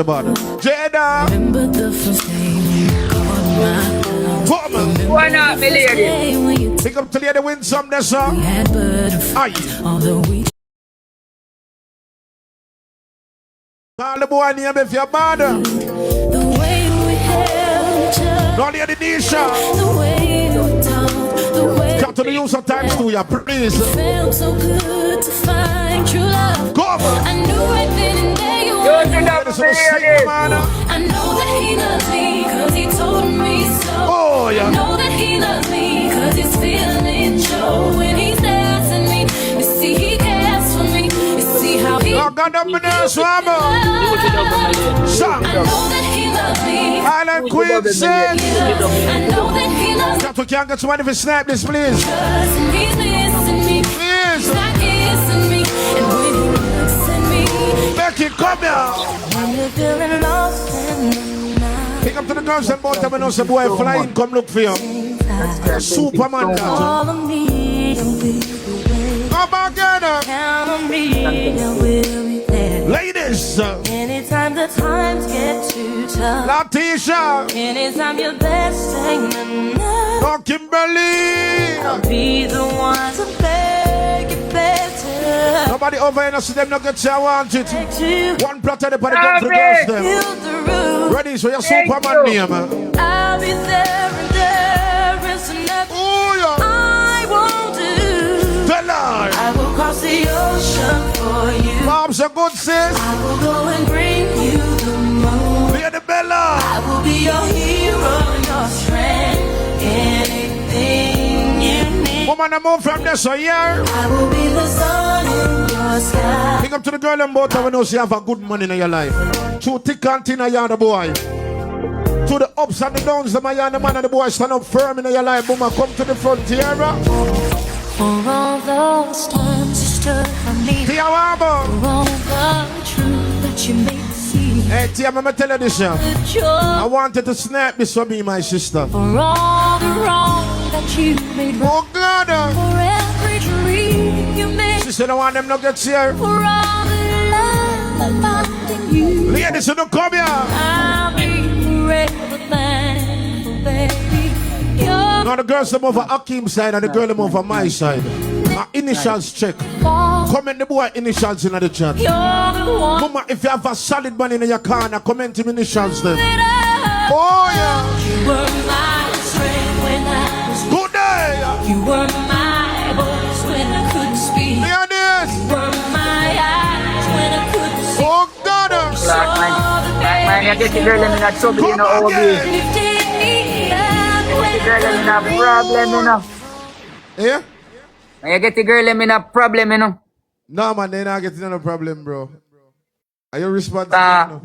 Jada. Remember the first day you called my phone. Why not, my lady? Pick up to the win some this song. We had but a fight, although we Call the boy name if you're bad. the way we held each other, Not the Nisha. the way we talked, the way Come to the use of times to you, please. it felt so good to find true love. Go on. I knew right then and there you Go were. to the Ladies, lady. I know that he loves me cause he told me so. Oh, yeah. I know that he loves me cause his feelings show when he's dancing me. You see he cares for me. You see how he I got up in there, swammer. Song. I know that he loves me. Island Queen said. I know that he loves me That we can't get somebody to snap this, please. cause he's missing me. Please. He's not kissing me. And when he looks at me, Becky, come here. when you're feeling lost in the night, Pick up to the girls and both of them know some boy flying, come look for you. Superman. all of me, you'll be the way. Come back again. Count on me, I will be there. Ladies. Anytime the times get too tough, Latisha. anytime you're best thing enough, No Kimberly. I'll be the one to make it better. Nobody over here, see them not get say I want it. To One plot of the body come for the girls them. build the roof, Ready, so your Thank Superman you. name. I'll be there and there is nothing Oh, yeah. I won't do. Tell her. I will cross the ocean for you. Mom's a good sis. I will go and bring you the moon. Lady Bella. I will be your hero, your strength, anything you need. Woman, I move from this a year. I will be the sun in your sky. Pick up to the girl and both of you know she have a good money in your life. Through thick and thin, you are the boy. To the ups and the downs, the man and the man and the boy stand up firm in your life. Boom, come to the frontier. For all those times you stood for me, Tia Wabo. for all the truth that you made me see, Hey, Tia, I'm going to tell you this, yeah. the joy, I wanted to snap this for me, my sister. for all the wrong that you made right, Oh, God. for every dream you made, She said, I want them nuggets here. for all the love I found in you. Ladies, you don't come here. I'll be forever thankful, baby. You're Now the girls them over Akim's side and the girl them over my side. My initials check. Comment the boy initials in the chat. you're the one Mama, if you have a solid man in your corner, comment him initials then. that I Oh yeah. You were my strength when I was weak. Good day. You were my voice when I couldn't speak. Hear this. You were my eyes when I couldn't see. Oh God. Black man, you get the girl in that trouble, you know, OB. again. Lifted me up The when girl in a problem, you know. Yeah? You get the girl in a problem, you know. No man, they not getting no problem, bro. Are you responsible?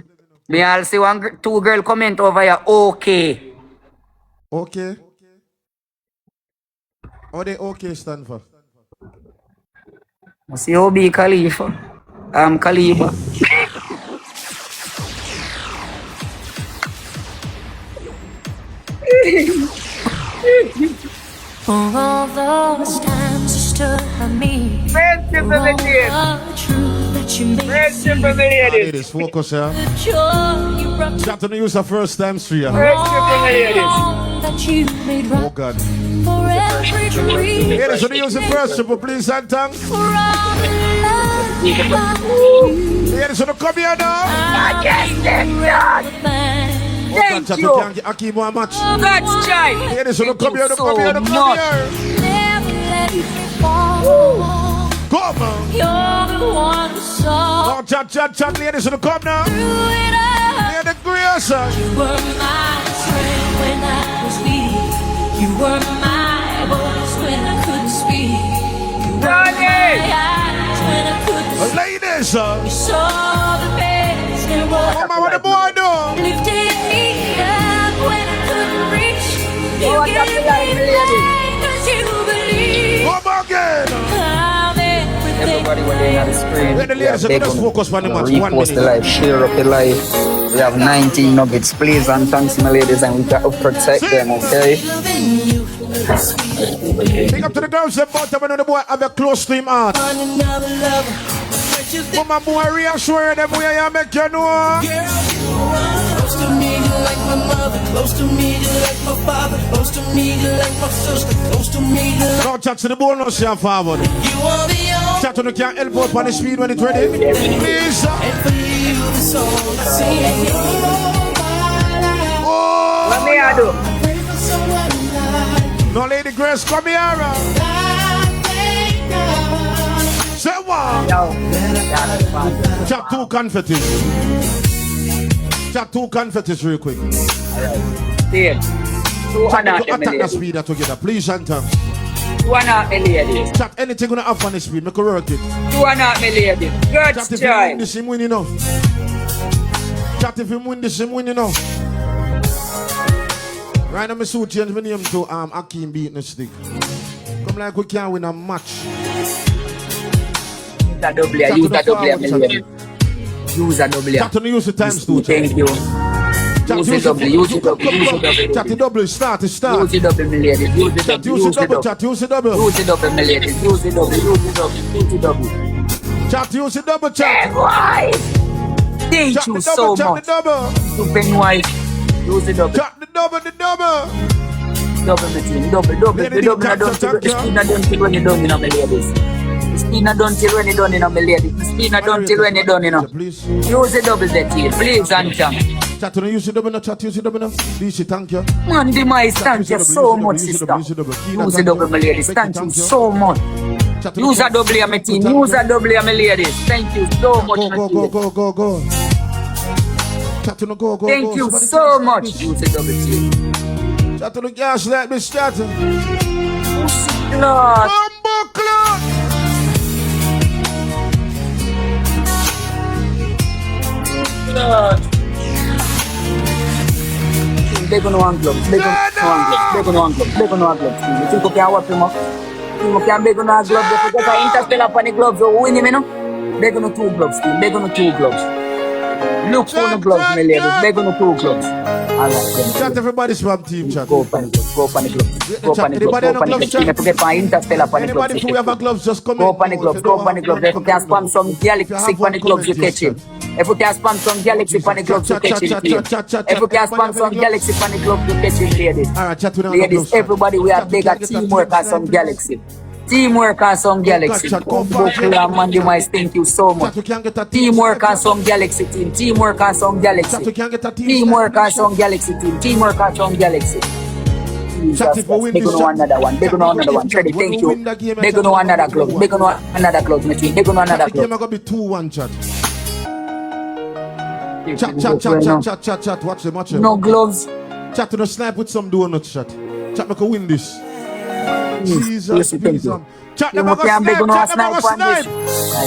Me I'll see two girl comment over here, okay. Okay. What the okay stand for? I see OB Khalifa. Khalifa. For all those times you stood by me. Friendship For all with the the truth that you made me see. Friendship with the ladies. Ladies, focus here. The joy you brought to Chat to the use the first time street. all Friendship with the the ladies. wrong that you made Oh right. God. For every dream. Ladies, to the use the first triple, please and thanks. For all the love I found in you. Ladies, to the come here now. Oh, Thank chat to you. can't get Akim one match. God's child. Ladies, to the come here, to so come here, to come much. here. Never let me fall. Come on. You're the one who saw Oh, chat, ladies, to the come now. through it all. Hear the grace. You were my strength when I was weak. You were my voice when I couldn't speak. You were my eyes when I couldn't see. Ladies. You saw the best in what Mama, what the boy do? lifted me up when I couldn't reach. You Oh, I got gave the light, me lady. life 'cause you believe Come again. I'm everything. Everybody when they on the screen. Where the ladies, let us focus on the match. 1 Repost the minute. live, share up the live. We have 19 nuggets, please, and thanks my ladies, and we got to protect them, okay? Loving you, sweet. Big up to the girls that bought them and the boy have a close to him heart. On another lover. Mama boy reassure them where you make you know. Girl, you to me like my sister, close to me like Now chat to the bonus here forward. you are the only. Chat to the can help out on the speed when it's ready. Please. And for you, it's all I see. Oh. What me I do? Pray for someone like No, Lady Grace, come here. I thank God. Say what? Yo. Chat 2 confettis. Chat 2 confettis real quick. Steve. Chat, 200 attack the million. speed together, please, and thanks. 200 million. Chat anything gonna have on the speed, make a work it. 200 million. Good Chat if you win try. this, him win enough. Chat if you win this, him win enough. Right now, I so change my name to Akeem beating the stick. Come like we can't win a match. Use a double, Chat use to the a double forward, million. Use a double. Chat to the use the times too. Thank you. Chat Use the double, use the double, use the double. Chat the double, start. Use the double million. Use the Chat, double, use the use the double, double. chat, use the double. Use the double million. Use the double, use the double, use the double. Chat, use the double, chat. Why? Thank Chat you the so double, chat much. the double. To Pennywise. Use the double. Chat the double, the double. Double material, double. Lady, The double tap, not tap, done till tap, the spin not done till when you done in a ladies. The spin not done till when you done in a ladies. The spin not done till when you done in a. Please. Use the double that here, please, and jump. Chat to the use the double, no chat, use the double, no. DC, thank you. Man, the mice, Chat, thank use you the so double, much, use the sister. double, use the double. Kina, Use the thank double, you. my ladies. Becky, Thank you so much. Chat to the Use a chat. double, my team. Thank Use you. a double, my ladies. Thank you so much, Go, my go, team. go. Chat to the go. Thank you Somebody so tell us much. this. Use a double team. Chat to the gas, let me start. Lord. Bumbo clock. They're gonna want gloves. They're gonna want gloves. They're gonna want gloves. They're gonna want gloves. You think you can whip him up? You can beg on a glove. They forget a interstellar upon the gloves. So win him, you know? They're gonna 2 gloves. They're gonna 2 gloves. Look for the gloves, my ladies. They're gonna 2 gloves. I like them. Chat, everybody's from team chat. Go upon the gloves. Go upon the gloves. Go upon the gloves. Anybody Go have upon the gloves, gloves. You chat? forget a interstellar upon the gloves. Anybody who have a gloves, just come Go in. upon the gloves. Go upon the gloves. If you can spam some galaxy upon the gloves, you catch him. If you can spam some galaxy upon the gloves, you catch him. If you can spam some galaxy upon the gloves, you catch him, ladies. Alright, chat with Ladies, everybody, we have bigger teamwork on some galaxy. Teamwork on some galaxy. Buckler and Mandy Mice, thank you so much. Teamwork on some galaxy team. Teamwork on some galaxy. Teamwork on some galaxy team. Teamwork on some galaxy. They're gonna want another one. They're gonna want another one. Freddy, thank you. They're gonna want another glove. They're gonna want another glove, my team. They're gonna want another The game glove. are gonna be 2-1, chat. Chat. Watch them. No gloves. Chat to the snipe with some donuts, chat. Chat, make a win this. Jesus, Listen, thank please. you. Chat, You them a go can't be snipe. gonna Chat, them a go snipe on snipe. this.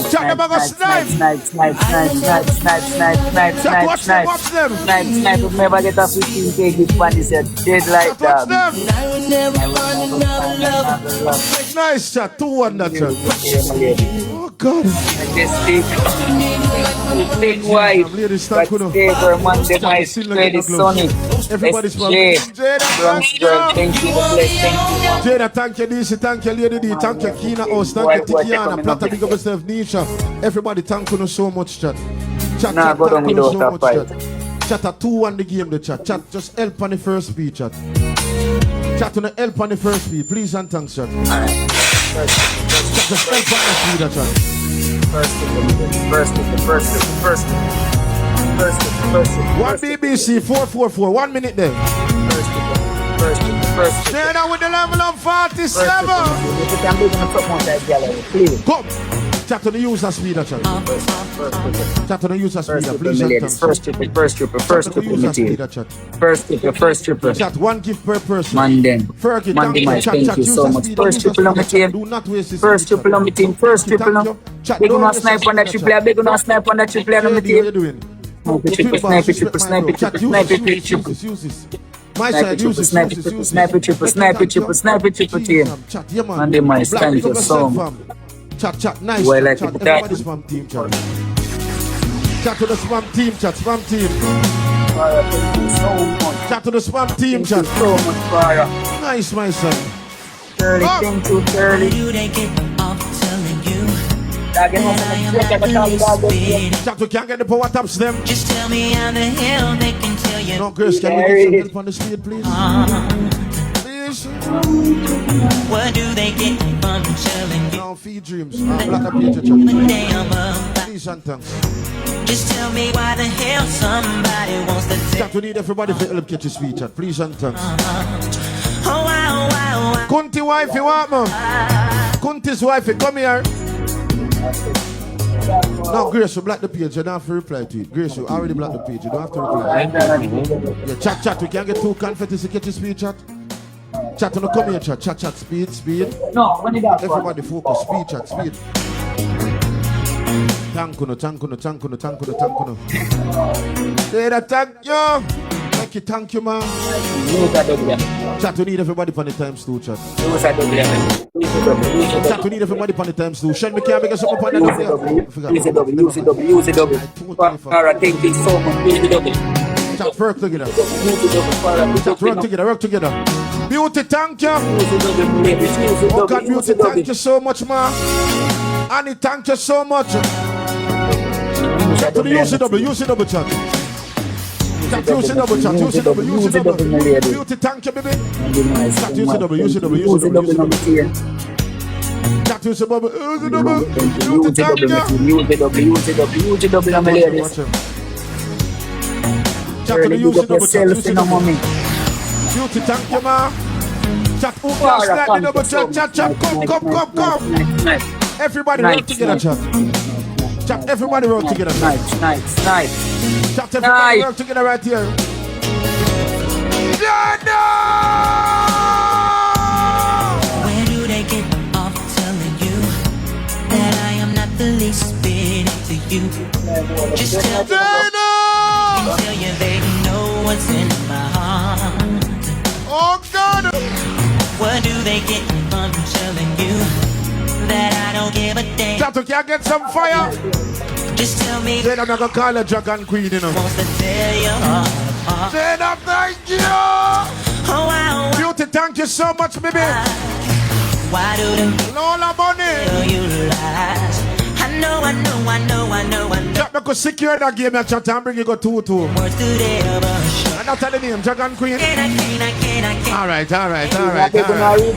Chat, them a go snipe. Snipe. Never get a 15K gift on this head. Dead like Chat, watch that. them. I would never find another love. Nice, chat. 2-1, that chat. Oh, God. Big wife, Ladies, but thank you. stay for Monday, my Still Freddy not getting Sonny. Everybody's from SJ, Bronx girl, thank you, bless, thank you. Jada, thank you, DC, thank you, Lady D, thank you, Kina House, thank you, Tikiana, Plata, big up yourself, Nisha. Everybody, thank you so much, chat. Chat, Nah, go down thank you without so that much, fight. chat. Chat, a 2-1 the game, the chat. Chat, just help on the first speed, chat. Chat, on the help on the first speed, please and thanks, chat. Chat, just help on the speed, chat. First. 1 BBC, 444, 1 minute there. First. Jada with the level of 47. If you can be gonna put more that gallery, please. Come. Chat to the user speed, chat. Chat to the user speed, please and thanks. First triple, Chat to the user speed, material. chat. First triple. Chat, 1 gift per person. Mandem. Fergie, Mandy Mice, thank you so much. First triple on my team. Do not waste this. First triple on my team. First triple on. Big on snipe on that triple. Big on snipe on that triple on my What are you team. doing? Snipe it triple. My side, use it. Snipe it triple team. Chat, yeah, man. Mandy Mice, Black, thank pick you up so yourself, much. fam. Chat, nice. Well, like chat. that. Everybody's from team, chat. Chat to the spam team, chat. Spam team. Thank you so much. Chat to the spam team, Thank you chat. so much, Farah. Nice, my son. 30, thank you, 30. You they get off telling you Dog, you know, that I am look at the not dog, dog, speed. Chat, we can't get the power taps them. Just tell me on the hill, they can tell you. No, Grace, can we get some help on the speed, please? Please. What do they get from telling you Now feed dreams. Black the page, chat. a day above? Please and thanks. Just tell me why the hell somebody wants to take. Chat, we need everybody to help catch your speech, chat. Please and thanks. Oh, wow, wow, wow. Kunti wife, you want man? Kunti's wife, come here. Now, Grace, you block the page. You don't have to reply to it. Grace, you already blocked the page. You don't have to reply. Yeah, chat. We can't get too confetti to catch your speech, chat. Chat, no come here, chat. Chat, speed. No, when did that Everybody focus. Speed, chat, speed. Thank you. Say that thank you. Thank you, man. Chat, we need everybody on the times too, chat. Chat, we need everybody on the times too. Sean, we can't make us up on the Use it double. Alright, thank you so much. Use it double. Chat, work together. Use it double. Chat, work together. Beauty, thank you. Use it double. Use it Oh double. God, Beauty, thank you so much, man. Annie, thank you so much. Chat, to the use it double, chat. Chat, use it double. Beauty, thank you, baby. Chat, use it double. Use it double. Chat, use it double. Beauty, Use thank you. double, my ladies. Chat, to the use it double, chat. Yourself in a moment. Beauty, thank you, man. Chat, who can stand the double, chat. Come. Everybody work together, chat. Chat, everybody work together. Nice. Chat, everybody work together right here. Where do they get off telling you that I am not the least bit into you? Just tell you they know what's in my heart. Oh God! What do they get from telling you that I don't give a damn? Chat, can I get some fire? Just tell me Then I'm gonna call her Dragon Queen, you know. wants to tear your heart apart. Then I'm thank you. Oh, wow, Beauty, thank you so much, baby. why do they Lola Money. tell you lies? I know. Chat, I could secure that game and chat and bring you go 2-2. Words do they ever show? And that's the name, Dragon Queen. I can't. All right.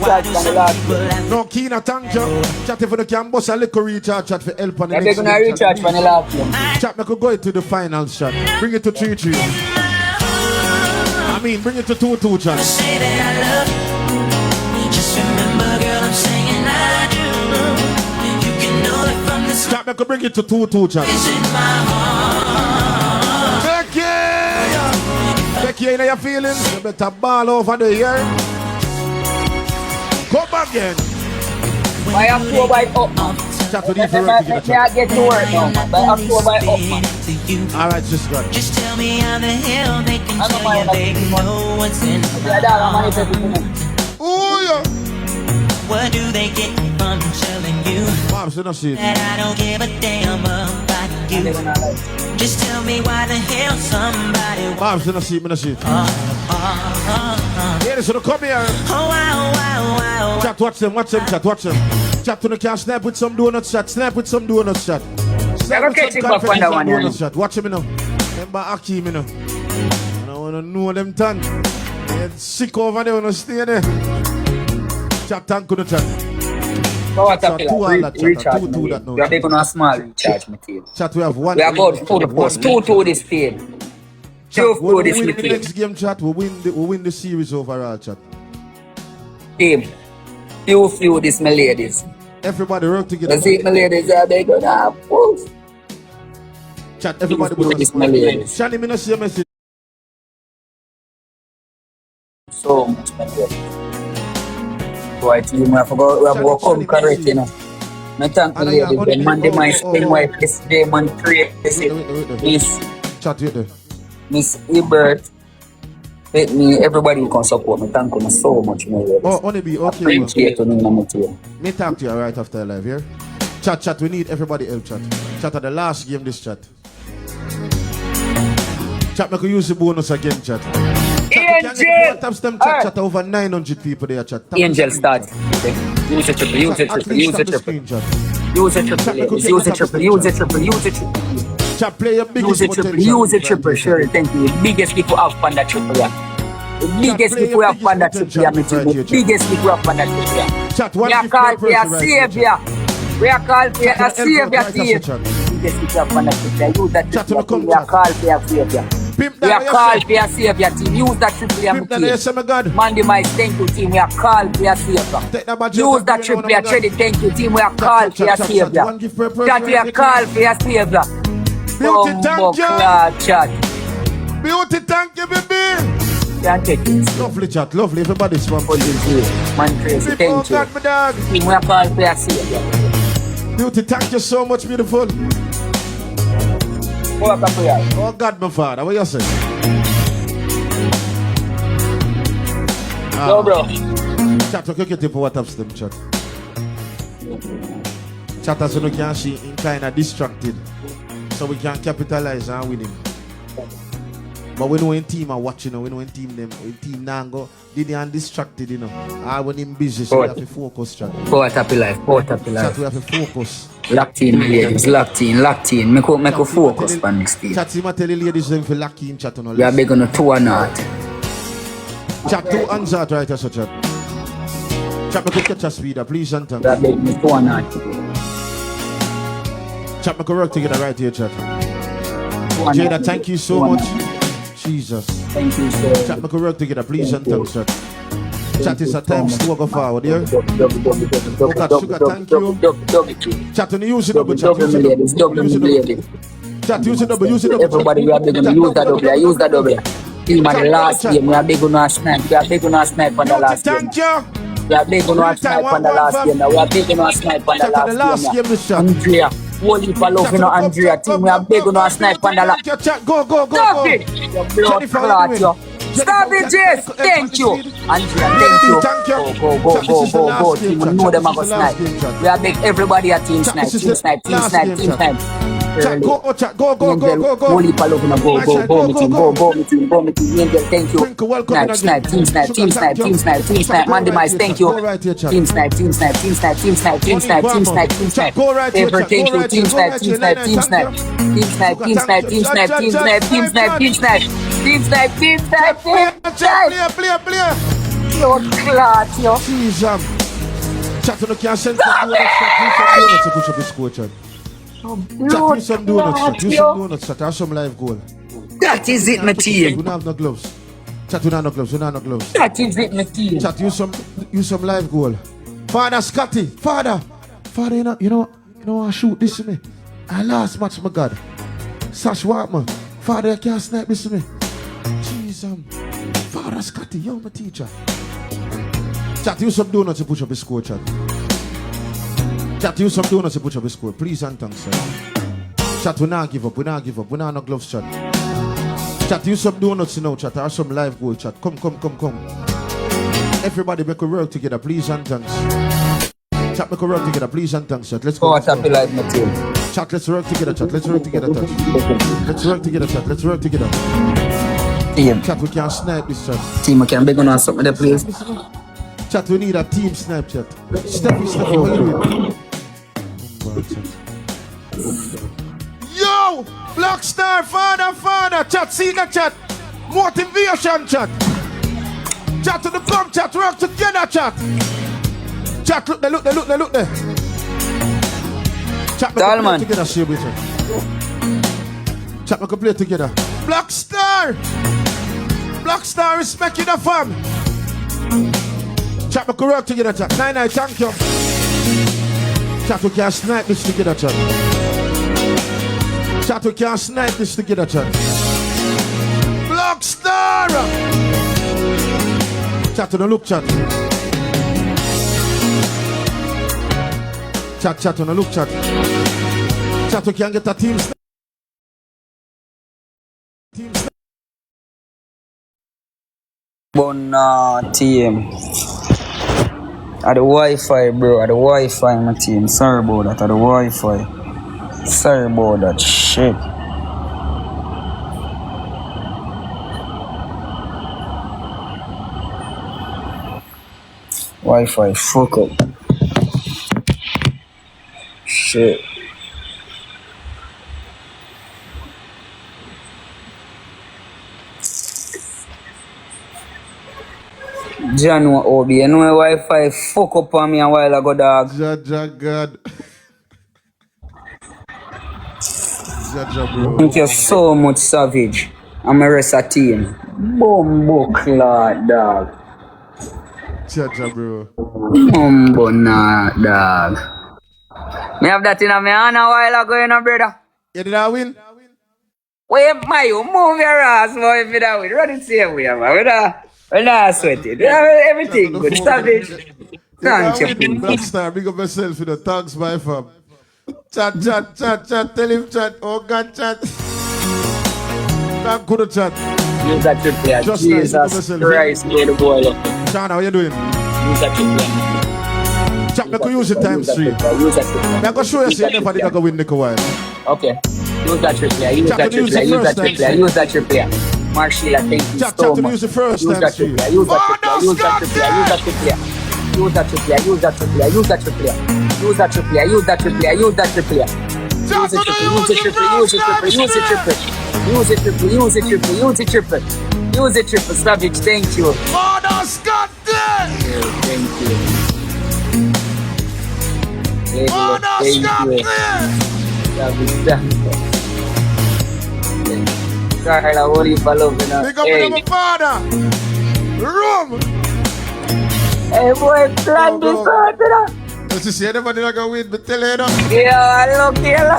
Why do some people have No, Kina, thank you. Chat, if you can bust a little recharge chat for help on the They're next gonna game, recharge chat. when you laugh. Chat, I could go into the finals, chat. Bring it to 3-3. I mean, bring it to 2-2, chat. say that I love you. Just remember, girl, I'm saying I do. You can know it from the start. Chat, I could bring it to 2-2, chat. It's in my heart. Becky, you know your feelings? You better ball over the year. Come again. By October, it's up, man. Chat with you for work together, May I chat. get to work now, man. By October, it's up, man. All right, just good. Just tell me how the hell they can I don't tell you mind they that. know what's in my Yeah, that, I'm heart. manifesting. Oh, yeah. What do they get from telling you Mom, so no shit. that I don't give a damn about you? They're gonna like. Just tell me why the hell somebody Mom, so no shit, me no shit. Yeah, so come here. wow. Chat, watch them, chat, watch them. Chat, you can snap with some donuts, chat. Snap with some donuts, chat. Snap Never with catch some him up on confetti, that some one, donuts, yeah. chat. Watch him, you know. Remember Aki, you know. I want to know them tongue. They're sick over there, wanna stay there. Chat, thank you, no chat. So what So I feel two like, all that, chat, recharge two me. that now. We are taking a small recharge material. Chat, we have one. We are about to the post. 2-2 this field. Chat, 2-2 when we this win the midfield. next game, chat, we win the series overall, chat. Team. Few this, my ladies. Everybody work together. You see, my ladies, they gonna have wolf. Chat, everybody Few this, my ladies. Shani, me no see a message. So much, my ladies. Boy, team, I forgot we have to come correct, you know. I thank the ladies, the man, the my spin wife, this day, man, create this. Wait. Miss Chat, you there. Miss Ebert, let me, everybody who can support me, thank you so much, my ladies. Oh, only be okay. Well. Appreciate you, my team. Me talk to you right after live here. Chat, we need everybody help, chat. Chat at the last game, this chat. Chat, I could use the bonus again, chat. Angel! Tap stem chat, chat over 900 people there, chat. Tap Angel the start. Use a triple, use a At triple, least use tap a the triple. screen, chat. Use a triple, ladies. Use a triple, use a triple, use a triple. Chat, play your biggest Use a triple, potential. use a triple, sure, thank you. Biggest people have fun that triple, yeah. The biggest play league your we have biggest on that trip here, me potential team. right The here, biggest league we have on that trip here. Chat, We one are gift per called for a person right here, savior. We are called for a Chat, savior right team. here, chat. Biggest league we have on that trip here. Use that Chat, trip here, come, team. We are chat. called for a savior. Pimp We that are way, called yes, for a savior team. Use that trip here, me Pimp that way, yes, team. my God. Mandy Mice, thank you team. We are called for a savior. Take that badge Use out that and trip bring it here, on, my Treddy, God. thank you team. We are called for a Chat, savior. one gift per person Chat, we right are here. called for a savior. Beauty, thank you. Chat. Beauty, thank you, baby. Can't take it. Lovely chat, lovely. Everybody's from Put it here. Man crazy, Oh thank you. God, my dog. Team, we are called for a savior. Beauty, thank you so much, beautiful. What up, here? Oh God, my father, what you say? Yo, bro. Chat, okay, get for what up, them chat. Chat, as you can see, in kind of distracted, so we can capitalize and win him. But we know in team are watching, we know in team them, in team Nango, they are distracted, you know. When him busy, so we have to focus, chat. Power Tappy Life, Power Tappy Chat, Life. we have to focus. Locked in, ladies, locked in. Make a focus on this team. Chat, see my tell the ladies them for lucky in chat on all We are this. big on a 2 or not. Chat, 2 hands out right, so chat. Chat, me could catch a speeder, please, and thank We are big on a 2 or not. Chat, me could work together right here, chat. 2 or Jada, not. thank you so much. Jesus. Thank you, sir. Chat, me could work together, please, and thanks, chat. Chat is a time to go forward, yeah? Oh God, sugar, thank you. Chat, when you use it double, chat, Double use it ladies, double, double use it double. ladies. Chat, use it double, use it double. Everybody, we are big on to use that double. Use that double. Team at the last game, we are big on a snipe. We are big on a snipe on the last game. Thank you. We are big on a snipe on the last game. We are big on a snipe on the Chat, on the last last game, game. this chat. Andrea, whole heap of love in Andrea team. We are big on a snipe on the last. Thank you, chat. Go, go, go, Stop go. it! You blood Jennifer, clot, anyway. yo. Stop it, Jess! Thank you! Andrea, thank you. Thank you. Go, Chat, this is the last go. game, Team, chat. we know Chat, them this are is going the to last snipe. game, chat. We are big everybody at team Chat, snipe, this is team the snipe, team last snipe, game, team chat. snipe. Chat, go, oh, chat, go, go, go, go, go. Whole heap of love in a go, Nice, go, go, me go, team, go. go, me team, go, me team. Angel, thank you. Twinkle, welcome in Snipe, again. snipe, team snipe, team snipe, team snipe, team Chat, snipe. go Mandy right Mice, here, thank chat. you. Go right here, chat. Team snipe, team snipe, team snipe, team snipe, team snipe, team snipe, team Chat, snipe. go right here, Ever chat. thank Go you, right team here, go snipe, right team here. snipe, Nine, team nine, snipe. thank you. Team snipe, team snipe, team snipe, team snipe, team snipe, team snipe. Team snipe, team snipe, Play, team chat, snipe. play. Yo, clot, yo. Jesus. Chat, you can't send some donuts, chat. Use some donuts to push up the score, chat. Chat, use some donuts, chat. Use some donuts, chat. Have some live goal. That is it, my We team. don't have no gloves. Chat, we don't have no gloves. We don't have no gloves. That is it, my team. Chat, use some live goal. Father Scotty, Father, you know, I shoot this to me. I last match, my God. Sash Watman, Father, you can't snipe this to me. Jesus, Father Scotty, you're my teacher. Chat, use some donuts to push up the score, chat. Chat, use some donuts to push up the score. Please and thanks, sir. Chat, we not give up. We not give up. We not no gloves, chat. Chat, use some donuts now, chat. Or some live goal, chat. Come. Everybody make a work together, please and thanks. Chat, make a work together, please and thanks, chat. Let's go. Power Tappy Life, my team. Chat, let's work together, chat. Let's work together, chat. Let's work together, chat. Let's work together. Team. Chat, we can snipe this, chat. Team, I can beg on something there, please. Chat, we need a team snipe, chat. Steffi, what you doing? Yo! Black Star, father. Chat, see the chat. Motivation, chat. Chat to the pump, chat. Work together, chat. Chat, look there. Chat, make a play together, share with you. Chat, make a play together. Black Star is making a fam. Chat, make a work together, chat. Nine, thank you. Chat, we can snipe this together, chat. Chat, we can snipe this together, chat. Black Star! Chat, on the look, chat. Chat, on the look, chat. Chat, we can get a team snipe. Team. At the Wi-Fi, bro. At the Wi-Fi, my team. Sorry about that. At the Wi-Fi. Sorry about that shit. Wi-Fi, fuck up. Shit. John Obi, you know Wi-Fi fuck up on me a while ago, dog. Jaja God. Jaja bro. Thank you so much, Savage. I'm a rest of team. Bumbo clot, dog. Jaja bro. Bumbo nah, dog. Me have that in my hand a while ago, you know, brother. You did I win? Wait, you move your ass, boy, if you don't win. Run it same way, man. We're not sweating. Everything good. Savage. Thank you. Blackstar, big up yourself, you know. Thanks, my fam. Chat. Tell him chat. Oh, God, chat. Thank you, chat. Use that trip there. Just Jesus nice, Christ, little boy. Chana, how you doing? Use that trip there. Chat, I could use it times 3. Use that trip there. I'm going to show you something if I can win the while. Okay. Use that trip there. Use that trip there. Use that trip there. Use that trip there. Marshall, thank you Chat, so to much. use the first Use time that trip there. Use that trip there. Use that trip there. Use that trip there. Use that trip there. Use that trip there. Use that trip there. Use that trip there. Use that trip there. Use it triple. Use it triple. Use it triple. Use it triple. Use it triple. Use it triple. Use it triple. Use it triple. Savage, thank you. Father Scott there! Thank you. Father Scott there! Savage, thank you. Carla, what do you follow me now? Big up with my father! Room! Hey boy, plan this out, you know? Let's see anybody that can win, but tell you that. Yeah, look here.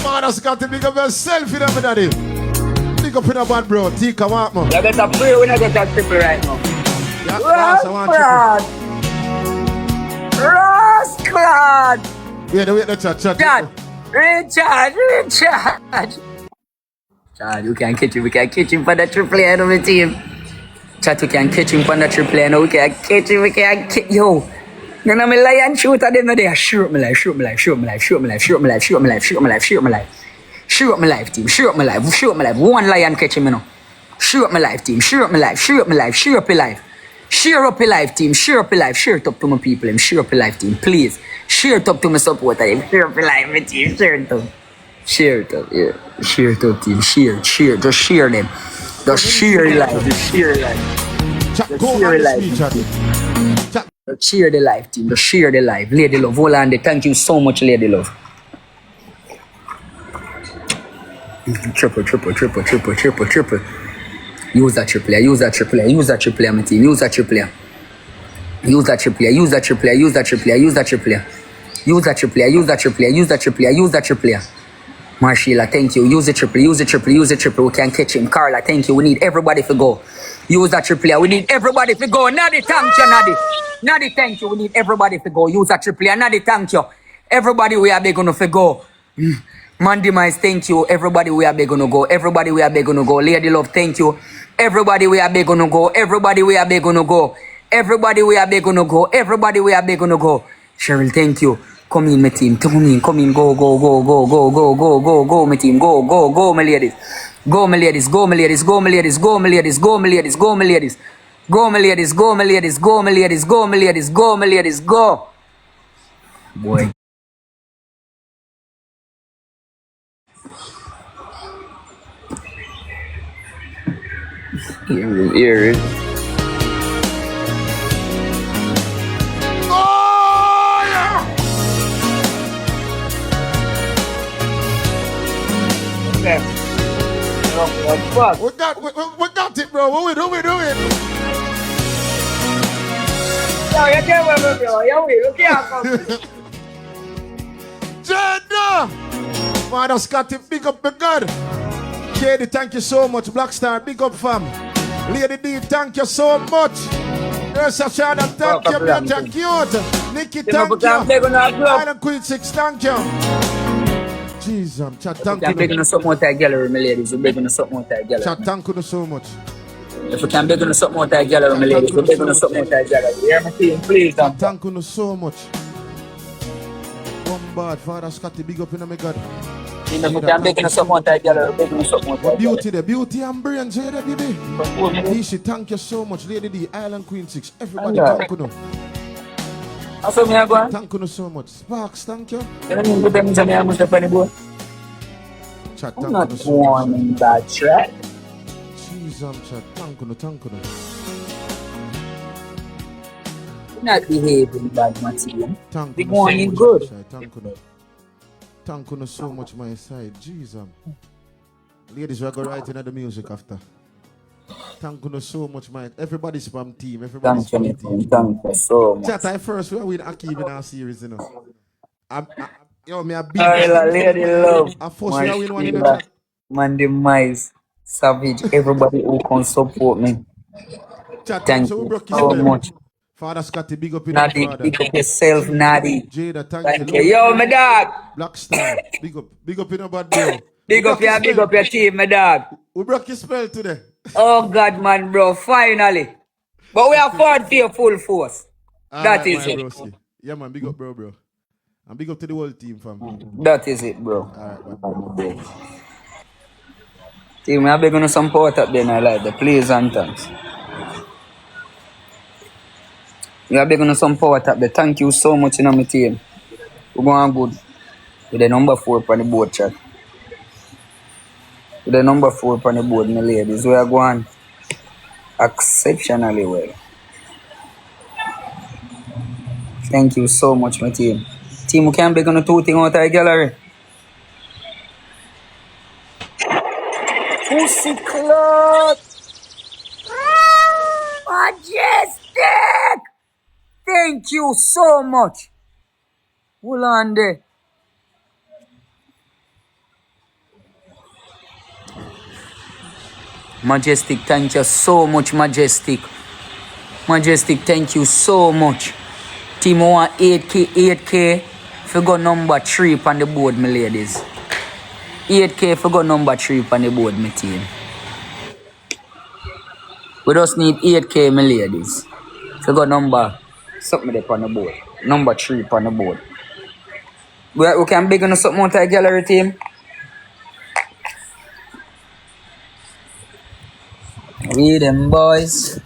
Father Scott, big up yourself, you know, my daddy. Big up in a band, bro. Tika, what, man? You better pray when I get that triple right now. Yeah, I want Rasclad! you. Wait, the chat. Chad! Richard! Chad, we can catch him. We can catch him for the triple A of the team. Chad, we can catch him for the triple A. We can catch him. We can catch yo. You know me lion shooter them there. Shoot my life. Shoot my life, team. Shoot my life. One lion catch him, you know. Shoot my life, team. Shoot my life. Share up your life. Share up your life, team. Share up your life. Share it up to my people. Share up your life, team. Please. Share it up to my supporter. Share up your life, my team. Share it up. Share it up, yeah. Share it up, team. Share. Just share them. Just share life. Just share life. Chat, Just go share on life. this speech, chat. Just share the life, team. Just share the life. Lady Love, Holland, thank you so much, Lady Love. Triple. Use that triple A, my team. Use that triple A. Marshall, thank you. Use the triple. We can catch him. Carla, thank you. We need everybody to go. Use that triple A. We need everybody to go. Nadi, thank you, Nadi. Nadi, thank you. We need everybody to go. Use that triple A. Nadi, thank you. Everybody, we are begging to go. Mandy Mice, thank you. Everybody, we are begging to go. Lady Love, thank you. Everybody, we are begging to go. Cheryl, thank you. Come in, my team. Come in. Go, my team. Go, my ladies. Go, my ladies. Go. Boy. Here. Oh, yeah! We got it, bro. What we doing? Jenna! Father Scott, big up the God. Katie, thank you so much. Blackstar, big up fam. Lady D, thank you so much. Nurse Shana, thank you. Mr. Cute. Nikki, thank you. Island Queen 6, thank you. Jesus, chat, thank you. I'm begging us up more time gallery, my ladies. We're begging us up more time gallery. Chat, thank you so much. If we can beg us up more time gallery, my ladies. We're begging us up more time gallery. Hear my team, please. Thank you so much. Bombard, Father Scotty, big up in my God. If we can beg us up more time gallery, we're begging us up more time Beauty there, beauty and brains here, baby. Nishi, thank you so much. Lady D, Island Queen 6. Everybody, thank you. That's what I'm going. Thank you so much. Sparks, thank you. Can I put them in the funny boy? Chat, I'm thank not you so much. wanting that track. Jesus, chat. Thank you, thank you. Not behaving bad, Martin. Thank We you going so in much, good. my side. Thank you. Thank you so much, my side. Jesus. Ladies, we're going right into the music after. Thank you so much, Mike. Everybody's from team. Everybody's Thank from you, team. thank you so much. Chat, I first we are with Akeem in our series, you know. Yo, me a big Alright, lady love. I first we are win one in the Mashila, chat. Mandy Mice, Savage, everybody who can support me. Chat, tell him Thank so we you broke his so spell. much. Father Scotty, big up in him, Nadi, father. pick up yourself, Nadi. Jada, thank you. Thank you. Yo, my dog. Black Star, big up in a bad bro. Big up your team, my dog. We broke his spell today. Oh God, man, bro, finally. But we are forward for your full force. That Alright, is my it. broski. Yeah, man, big up, bro. And big up to the whole team, fam. That is it, bro. Alright, bad bro. Team, we are begging you some support up there in our life, the please and thanks. We are begging you some support up there. Thank you so much, my team. We're going good. With the number 4 on the board, chat. With the number 4 on the board, my ladies. We are going exceptionally well. Thank you so much, my team. Team, we can't beg on the 2 thing out of the gallery. Pussy Club! Majestic! Thank you so much. Hold on there. Majestic, thank you so much, Majestic. Majestic, thank you so much. Team, I want 8K. Figure number 3 on the board, my ladies. 8K figure number 3 on the board, my team. We just need 8K, my ladies. Figure number something there on the board. Number 3 on the board. We can big on something out of the gallery, team. We them boys.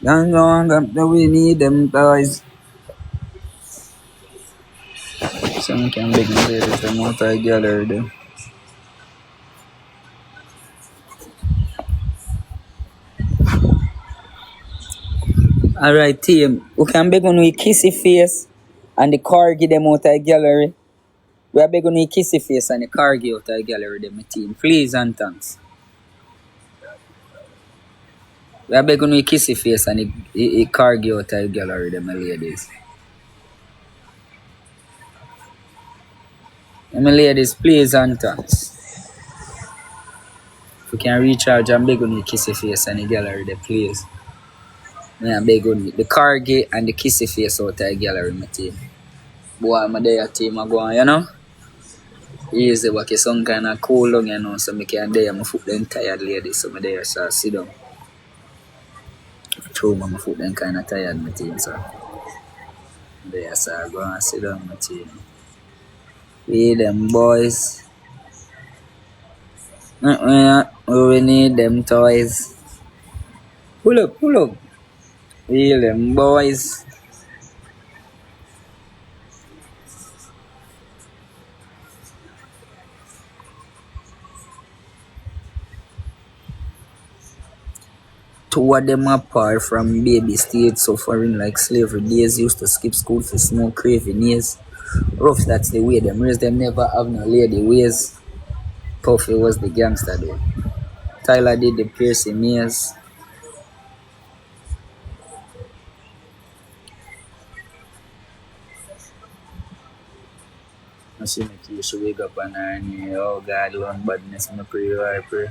We need them boys. So we can big on this out of the gallery there. Alright, team. We can beg on we kissy face and the corgi them out of the gallery. We are begging you kissy face and the corgi out of the gallery them, my team. Please and thanks. We are begging you kissy face and the corgi out of the gallery them, my ladies. And my ladies, please and thanks. If you can recharge, I'm begging you kissy face and the gallery there, please. I'm begging you the corgi and the kissy face out of the gallery, my team. Boy, I'm there, team. I go on, you know. Easy, but it's some kind of cool long, you know, so I can there, my foot then tired, ladies, so I'm there, so I sit down. True, my foot then kind of tired, my team, so there, so I go and sit down, my team. We them boys. We need them toys. Pull up. We them boys. Two of them apart from baby stage suffering like slavery days, used to skip school for smoke craving years. Rough, that's the way them raised them, never have no lady ways. Puffy was the gangster though. Tyler did the piercing ears. I see me you should wake up and earn, oh God, Lord, badness, I pray.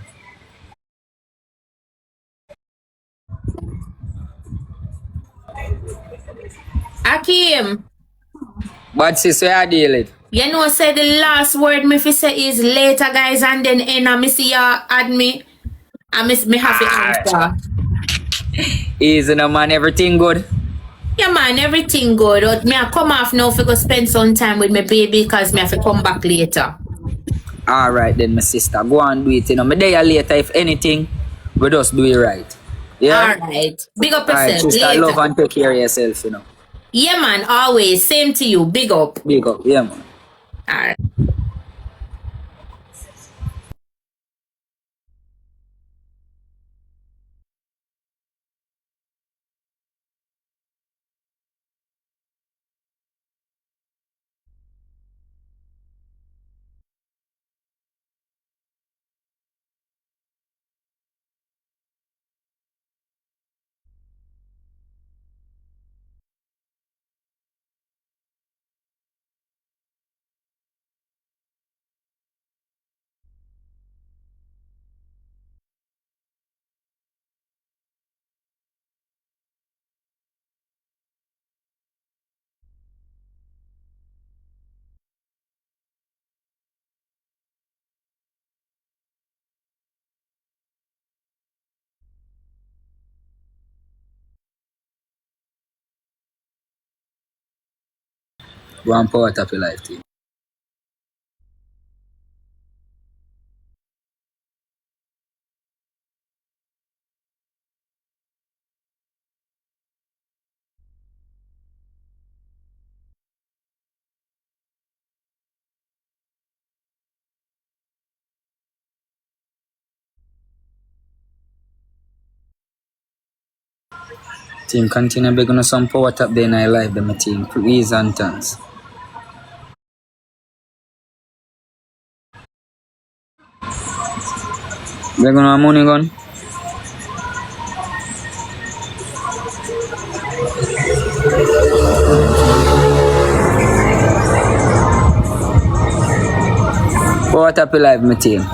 Akeem, But sis, where I deal it? you know say the last word me fi say is later guys and then me see ya add me and me have to answer. Easy no man, everything good? Yeah man, everything good. But me I come off now fi go spend some time with my baby cause me have to come back later. Alright then, my sister, go and do it, you know. Me there later, if anything, we just do it right. Yeah? Alright. Big up Alright, yourself sister, later. love and take care of yourself, you know. Yeah man, always. Same to you. Big up. Big up, yeah man. Alright. Go and power tap your life team. Team, continue begging us some power tap there in our life, them team. Please and thanks. We're gonna have money gun. Power tap your life, my team.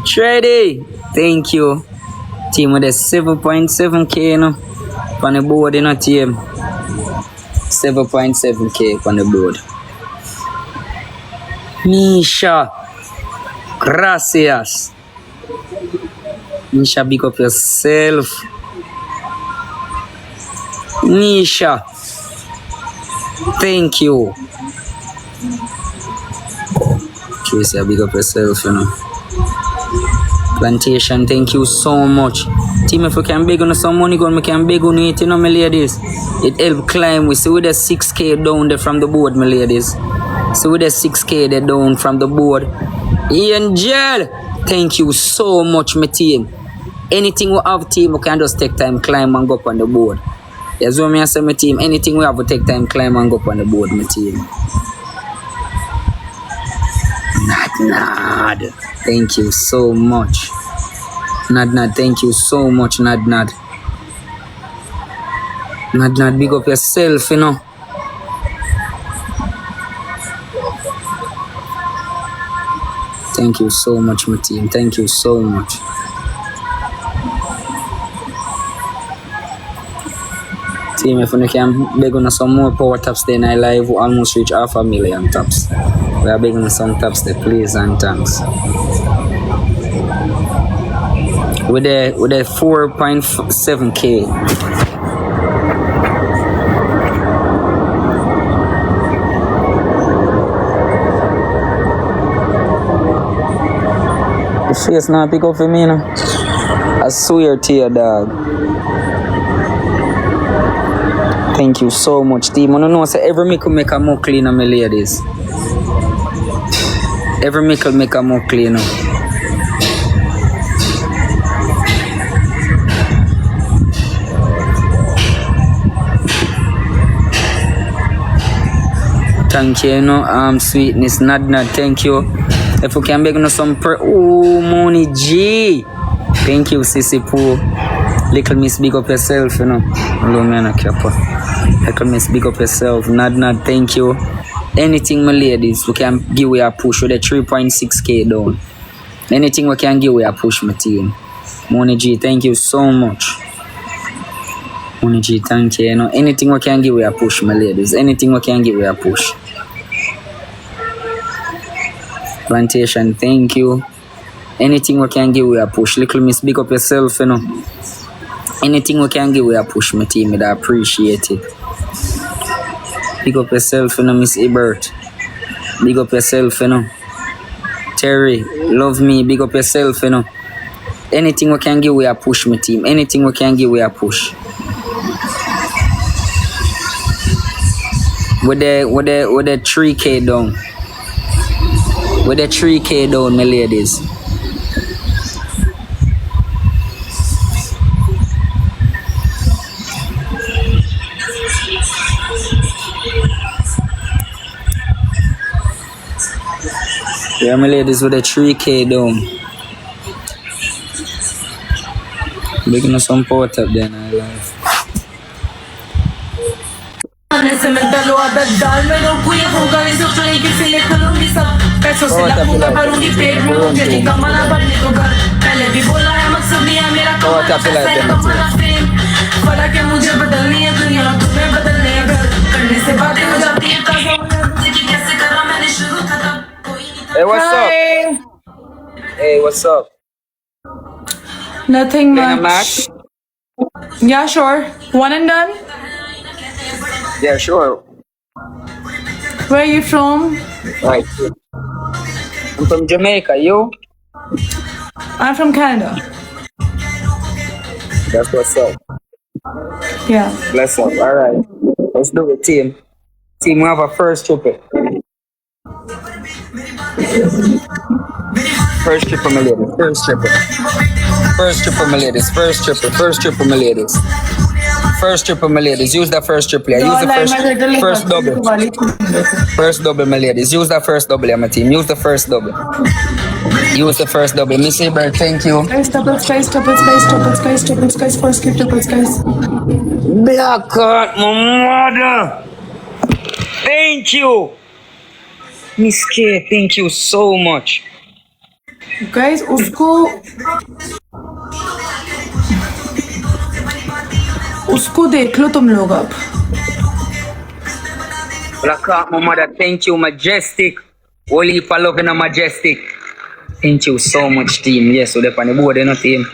Shreddy, thank you. Team with a 7.7k, you know, on the board, you know, team. 7.7k on the board. Nisha, gracias. Nisha, big up yourself. Nisha, thank you. Tracy, big up yourself, you know. Plantation, thank you so much. Team, if we can beg on some money gun, we can beg on it, you know, my ladies. It help climb. We see with the 6k down there from the board, my ladies. So with the 6k there down from the board. Angel, thank you so much, my team. Anything we have, team, we can just take time, climb and go up on the board. That's what I say, my team. Anything we have, we take time, climb and go up on the board, my team. Nad. Thank you so much. Nad, thank you so much, Nad. Nad, big up yourself, you know. Thank you so much, my team. Thank you so much. Team, if we can beg on some more power taps there in our live, we almost reach 500,000 taps. We are begging some taps there, please and thanks. With a 4.7k. The face not pick up for me, you know. I swear to you, dog. Thank you so much, team. I don't know, say every mickle make a more cleaner, my ladies. Every mickle make a more cleaner. Thank you, you know, sweetness, Nad, thank you. If we can beg on some Money G. Thank you, Sissy Poo. Little Miss, big up yourself, you know. Hello, man, Little Miss, big up yourself. Nad, thank you. Anything, my ladies, we can give away a push with a 3.6k down. Anything we can give away a push, my team. Money G, thank you so much. Money G, thank you. You know, anything we can give away a push, my ladies. Anything we can give away a push. Plantation, thank you. Anything we can give away a push. Little Miss, big up yourself, you know. Anything we can give away a push, my team, I appreciate it. Big up yourself, you know, Miss Ebert. Big up yourself, you know. Terry, love me, big up yourself, you know. Anything we can give away a push, my team. Anything we can give away a push. With the 3k down. With the 3k down, my ladies. Yeah, my ladies, with the 3k down. Making us some power up there in our life. से मैं दलवा दाल में रोकू ये होगा इस उठने की से ये करूँगी सब पैसों से लगूंगा भरूंगी पेट में मुझे नहीं कमाना बनने को घर पहले भी बोला है मकसद नहीं है मेरा कमाना फेम फर्क है मुझे बदलनी है दुनिया तुम्हें बदलने है घर जल्दी से बातें हो जाती है ताजा हो जाती है कैसे करा मैंने शुरू था तब कोई नहीं Hey, what's up? Hey, what's up? Nothing Playing a much. match? Yeah, sure. One and done. Yeah, sure. Where are you from? Right. I'm from Jamaica. You? I'm from Canada. That's what's up. Yeah. Bless up. All right. Let's do it, team. Team, we have a first triple. First triple, my ladies. First triple. First triple, my ladies. First triple. First triple, my ladies. First triple, my ladies. Use the first triple. Use the first double. First double, my ladies. Use the first double, my team. Use the first double. Use the first double. Miss Abel, thank you. Guys, doubles, guys, doubles, guys, doubles, guys, doubles, guys, first gift doubles, guys. Black heart, my mother. Thank you. Miss K, thank you so much. Guys, उसको देख लो तुम लोग अब. Black heart, my mother, thank you, Majestic. Holy for love in a Majestic. Thank you so much, team. Yes, we're on the board, you know, team.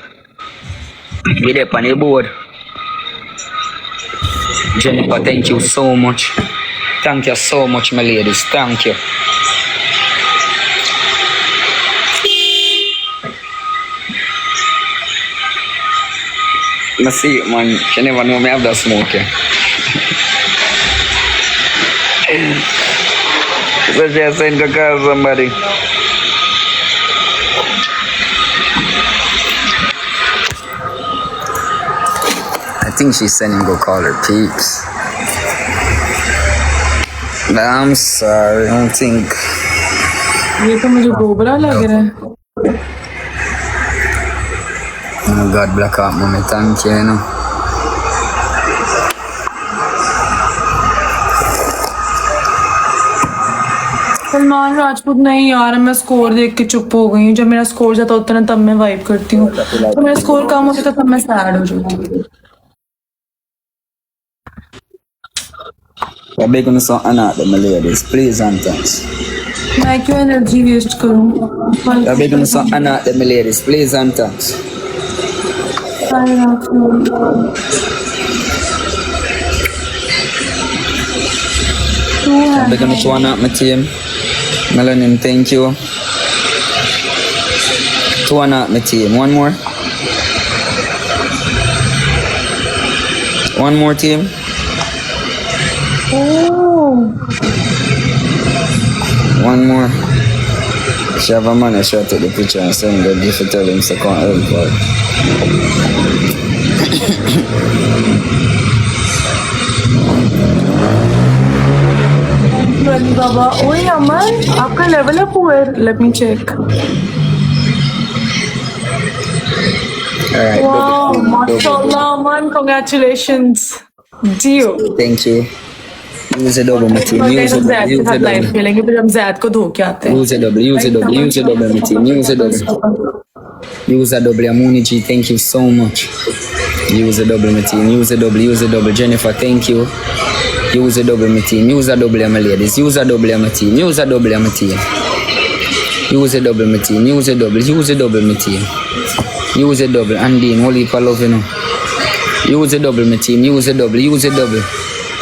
We're on the board. Jennifer, thank you so much. Thank you so much, my ladies. Thank you. I see it, man. She never know me have that smoke. So she sent to call somebody. I think she's sending to go call her peeps. But I'm sorry, I don't think. ये तो मुझे गोबरा लग रहा है. Oh God, Black Heart, mommy, thank you, you know. Salman Rajput नहीं यार, मैं score देख के चुप हो गई हूँ. जब मेरा स्कोर जाता होता है ना तब मैं वाइब करती हूँ. तो मेरा स्कोर कम होता है तब मैं सैड हो जाती हूँ. I'm begging you something out there, my ladies. Please and thanks. मैं क्यों एनर्जी वेस्ट करूँ? I'm begging you something out there, my ladies. Please and thanks. I'm begging you one out, my team. Melanin, thank you. Two and out, my team. One more. One more, team. One more. She have a man, I shot at the picture and send them if you tell him to come help her. बाबा, ओए अमन, आपका level up हुआ है. Let me check. Alright, Wow, mashallah, man, congratulations. Dio. thank you. Use a double, my team. Use a double. Use a double. खेलेंगे फिर हम जैद को धो के आते हैं. Use a double. Use a double. Use a double, my team. Use a double. Use a double. Amuni G, thank you so much. Use a double, my team. Use a double. Use a double. Jennifer, thank you. Use a double, my team. Use a double, my ladies. Use a double, my team. Use a double, my team. Use a double, my team. Use a double. Use a double, my team. Use a double. Andy, holy for love, you know. Use a double, my team. Use a double. Use a double.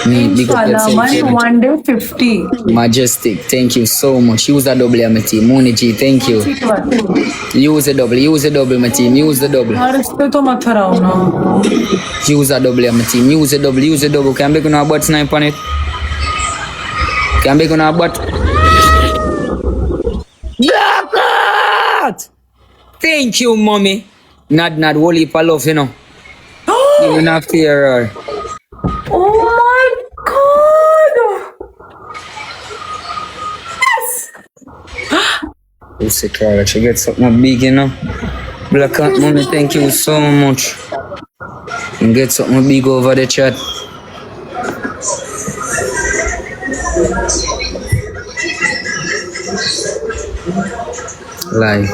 Me, big up Inshallah, yourself. man, one day 50. Majestic, thank you so much. Use a double, my team. Mooni G, thank you. Use a double. Use a double, my team. Use the double. यार इस पे तो मत हराओ ना. Use a double, my team. Use a double. Use a double. Can be gonna butt snipe on it. Can be gonna butt. Thank you, mommy. Not holy for love, you know. You not fear her. Oh my God. Pussy Carla, she get something big, you know. Black Cat, mommy, thank you so much. And get something big over the chat. Lie.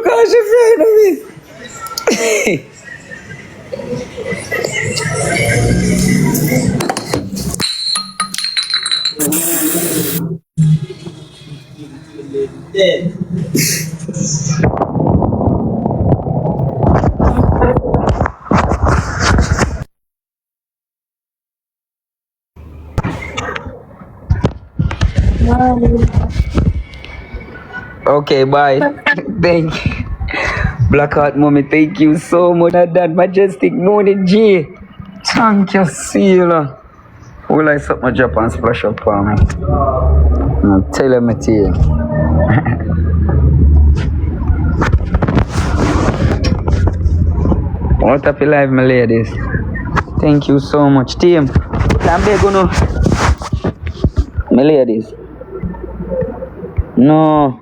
Gosh, you're afraid of me. Okay, bye. Thank you. Blackheart Mommy, thank you so much. That majestic morning, G. Thank you, Sealer. Will I suck my drop and splash up on me? No, tell him it to you. What up, live, my ladies? Thank you so much, team. Can beg you no, my ladies? No.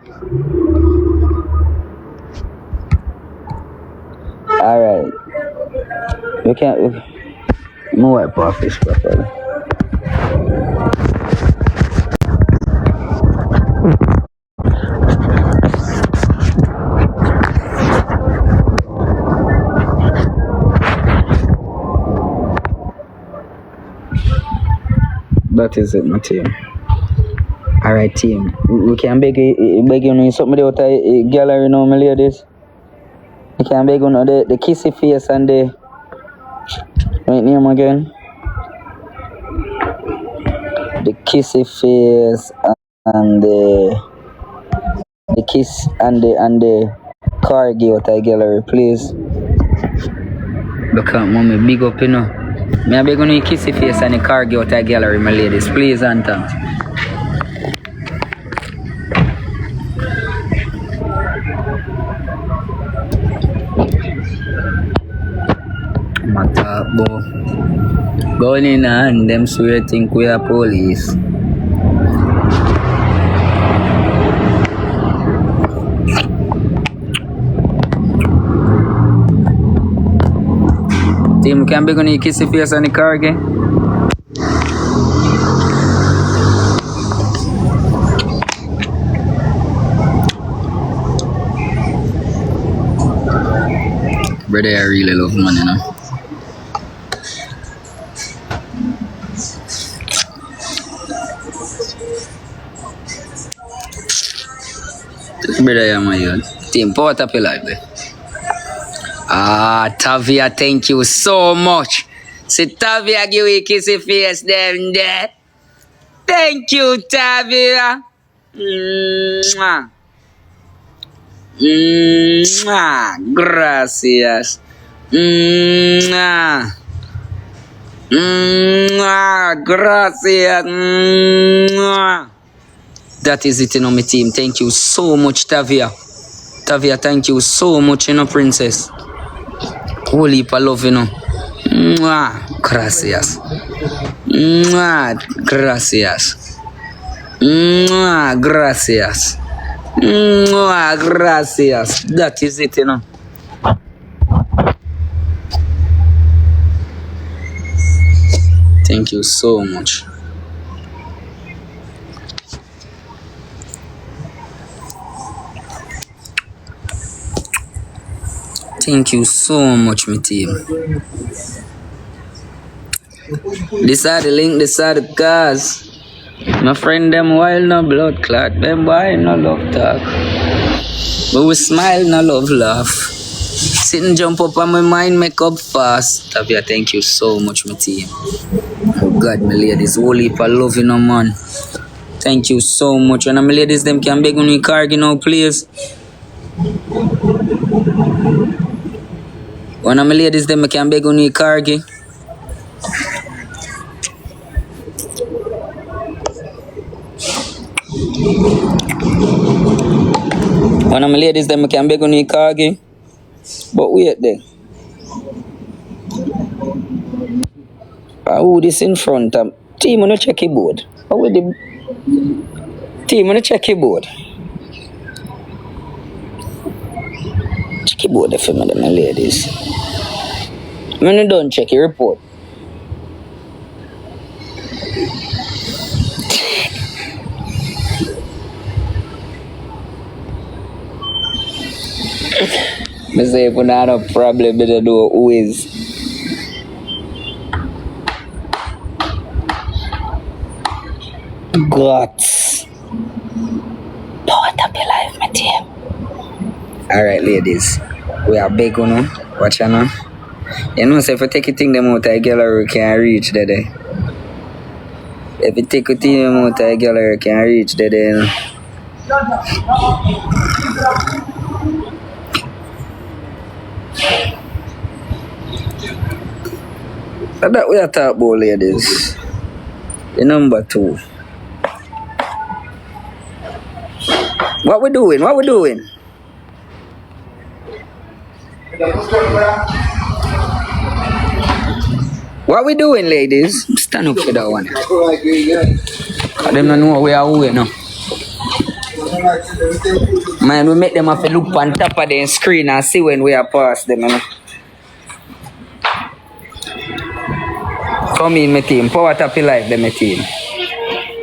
Alright. You can't. No wipe off this properly. That is it, my team. Alright, team. We can beg you know somebody out of gallery now, my ladies. We can beg you know the kissy face and the right name again. The kissy face and the kiss and the corgi out of gallery, please. Look at mommy, big up, you know. Me a beg you know kissy face and the corgi out of gallery, my ladies, please and thanks. Matabo. Going in and them swear think we are police. Team can be gonna kiss the face on the car again. Brother, I really love money, you know. Brother, yeah, my youth. Team, power up your life, there. Tavia, thank you so much. See, Tavia, give you a kissy face, them there. Thank you, Tavia. Mwah. Mwah. Gracias. Mwah. Mwah. Gracias. Mwah. That is it, you know, my team. Thank you so much, Tavia. Tavia, thank you so much, you know, princess. Holy heap of love, you know. Mwah. Gracias. Mwah. Gracias. Mwah. Gracias. Mwah. Gracias. That is it, you know. Thank you so much. Thank you so much, my team. This are the link, this are the cars. My friend, them wild no blood clot, them boy no love talk. But we smile no love laugh. Sit and jump up on my mind, make up fast. Tavia, thank you so much, my team. Oh God, my ladies, holy heap of love, you know, man. Thank you so much. And my ladies, them can beg on your car, you know, please. One of my ladies, them can beg on your cargi. One of my ladies, them can beg on your cargi. But wait there. Who this in front of? Team on the checky board. How with the team on the checky board? Checky board for me, my ladies. When you don't check your report. Me say if you not have a problem, better know who is. Guts. Power up your life, my team. Alright, ladies. We are big on watch on. You know, so if you take a thing them out, a girl can reach there. If you take a thing them out, a girl can reach there. You know? And that we are talking about, ladies. The number 2. What we doing? What we doing? What we doing, ladies? Stand up for that one. I don't know where we are now. Man, we make them have to look on top of the screen and see when we are past them. You know? Come in, my team. Power tap your life, my team.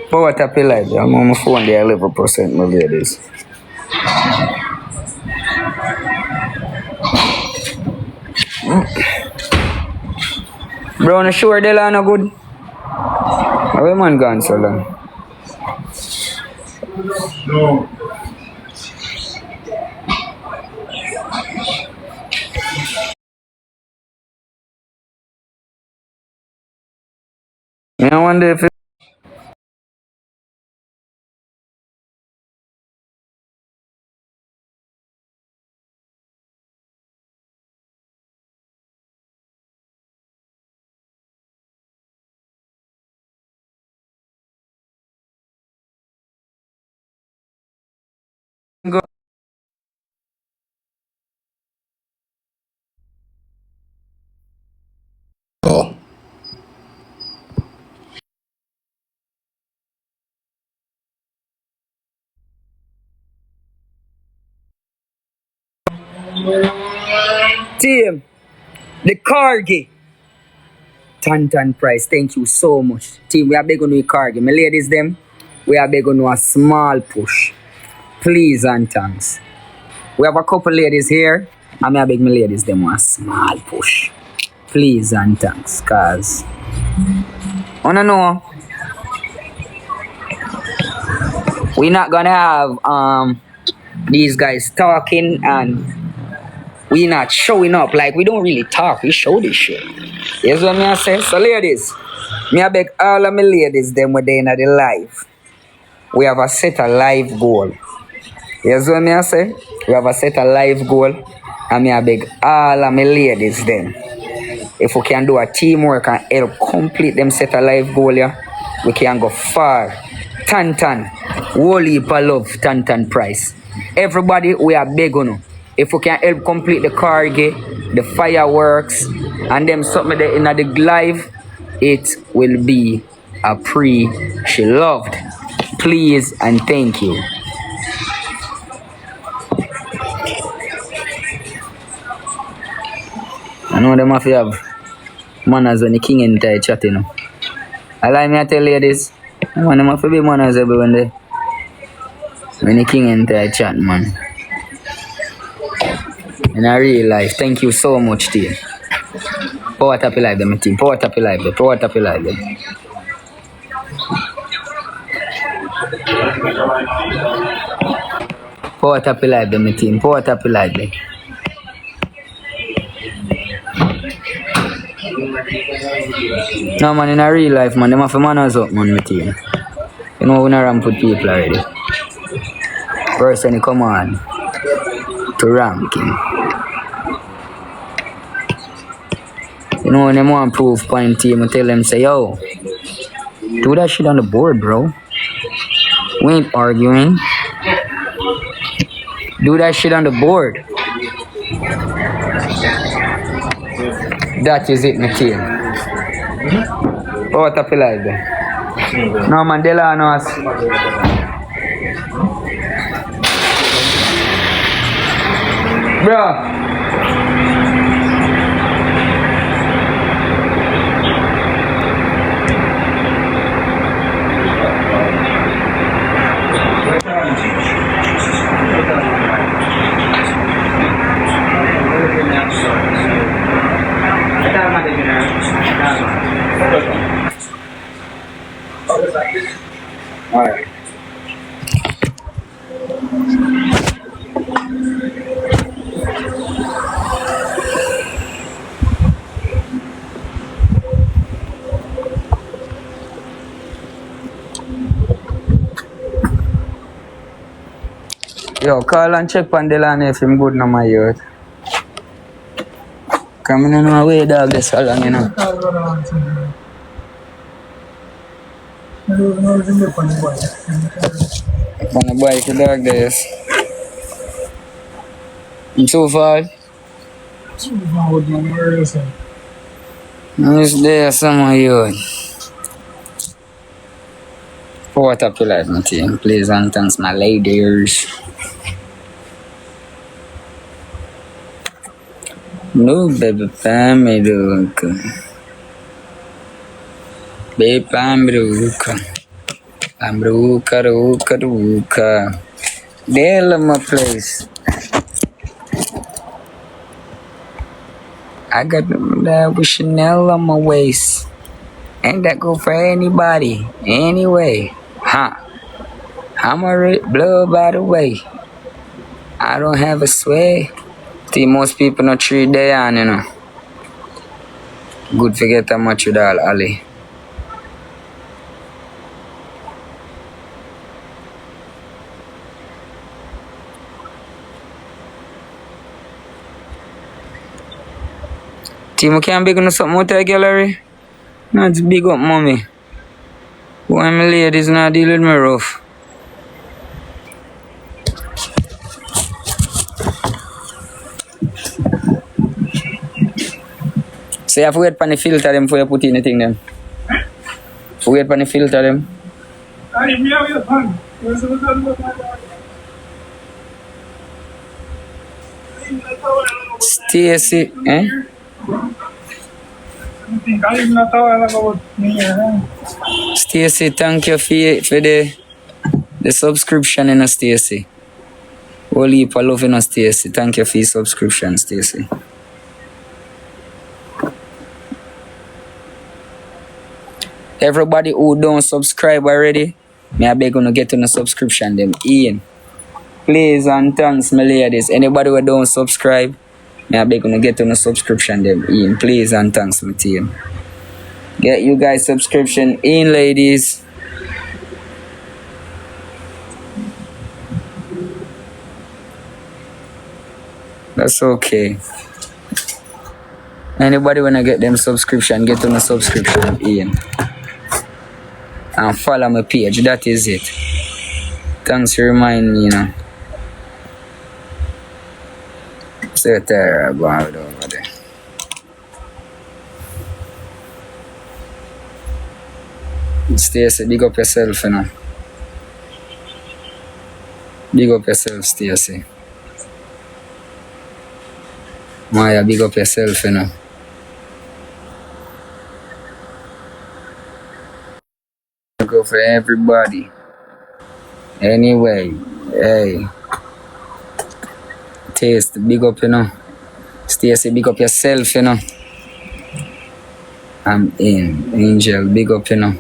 Power tap your life. I'm on my phone there, 11%, my ladies. Bro, no sure they are no good. Where man gone so long? No. I wonder if go. Oh. Team, the Cargi. Tantan price, thank you so much. Team, we are big on the Cargi. My ladies, them, we are big on a small push. Please and thanks. We have a couple ladies here, and I beg my ladies, them a small push. Please and thanks, cause I don't know. We're not gonna have these guys talking and we not showing up. Like, we don't really talk, we show this shit. You know what I say? So ladies, me I beg all of my ladies them when they in the live. We have a set a live goal. You know what I say? We have a set a live goal, and me I beg all of my ladies them. If we can do a teamwork and help complete them set a live goal, yeah, we can go far. Tantan, whole heap of love, Tantan price. Everybody, we are beg on you. If we can help complete the Cargi, the fireworks, and them something there in the live, it will be she loved. Please and thank you. I know them have to have manners when the king enter chat, you know. I like me I tell ladies, I want them have to be manners every when the king enter chat, man. In a real life, thank you so much, team. Power tap your life, them team. Power tap your life, them. Power tap your life, them. Power tap your life, them team. Power tap your life, them. No man, in a real life, man, them have to manners up, man, my team. You know we not ramp with people already. Person he come on to ranking. You know when them want proof point team, I tell them say, yo, do that shit on the board, bro. We ain't arguing. Do that shit on the board. That is it, my team. What up, like that? No, Mandela, no. Bro. Yo, call and check on Delano if him good no my youth. Coming in my way, dog, this so long, you know. On the bike, dog, this. I'm so far. Is there some youth? For what up you like, my team? Please and thanks, my ladies. No, baby, pamiruka. Baby, pamiruka. Pamiruka, ruka, ruka. They love my place. I got that with Chanel on my waist. Ain't that good for anybody? Anyway, huh? I'm a red blood, by the way. I don't have a sway. See, most people not treat they on, you know. Good forget how much you all, Ali. Timo can't big on something out of the gallery. No, it's big up mommy. Why my ladies not deal with me rough? So you have to wait for the filter them before you put anything them. Wait for the filter them. Stacy, eh? Stacy, thank you for the subscription in Stacy. Holy heap of love in Stacy. Thank you for your subscription, Stacy. Everybody who don't subscribe already, me I beg you to get on a subscription them. Ian. Please and thanks, my ladies. Anybody who don't subscribe, me I beg you to get on a subscription them. Ian. Please and thanks, my team. Get you guys subscription in, ladies. That's okay. Anybody wanna get them subscription, get on a subscription in. And follow my page, that is it. Thanks for reminding me, you know. Stay there, go over there. Stacey, big up yourself, you know. Big up yourself, Stacey. Maya, big up yourself, you know. Go for everybody. Anyway, hey. Taste, big up, you know. Stacey, big up yourself, you know. I'm in. Angel, big up, you know.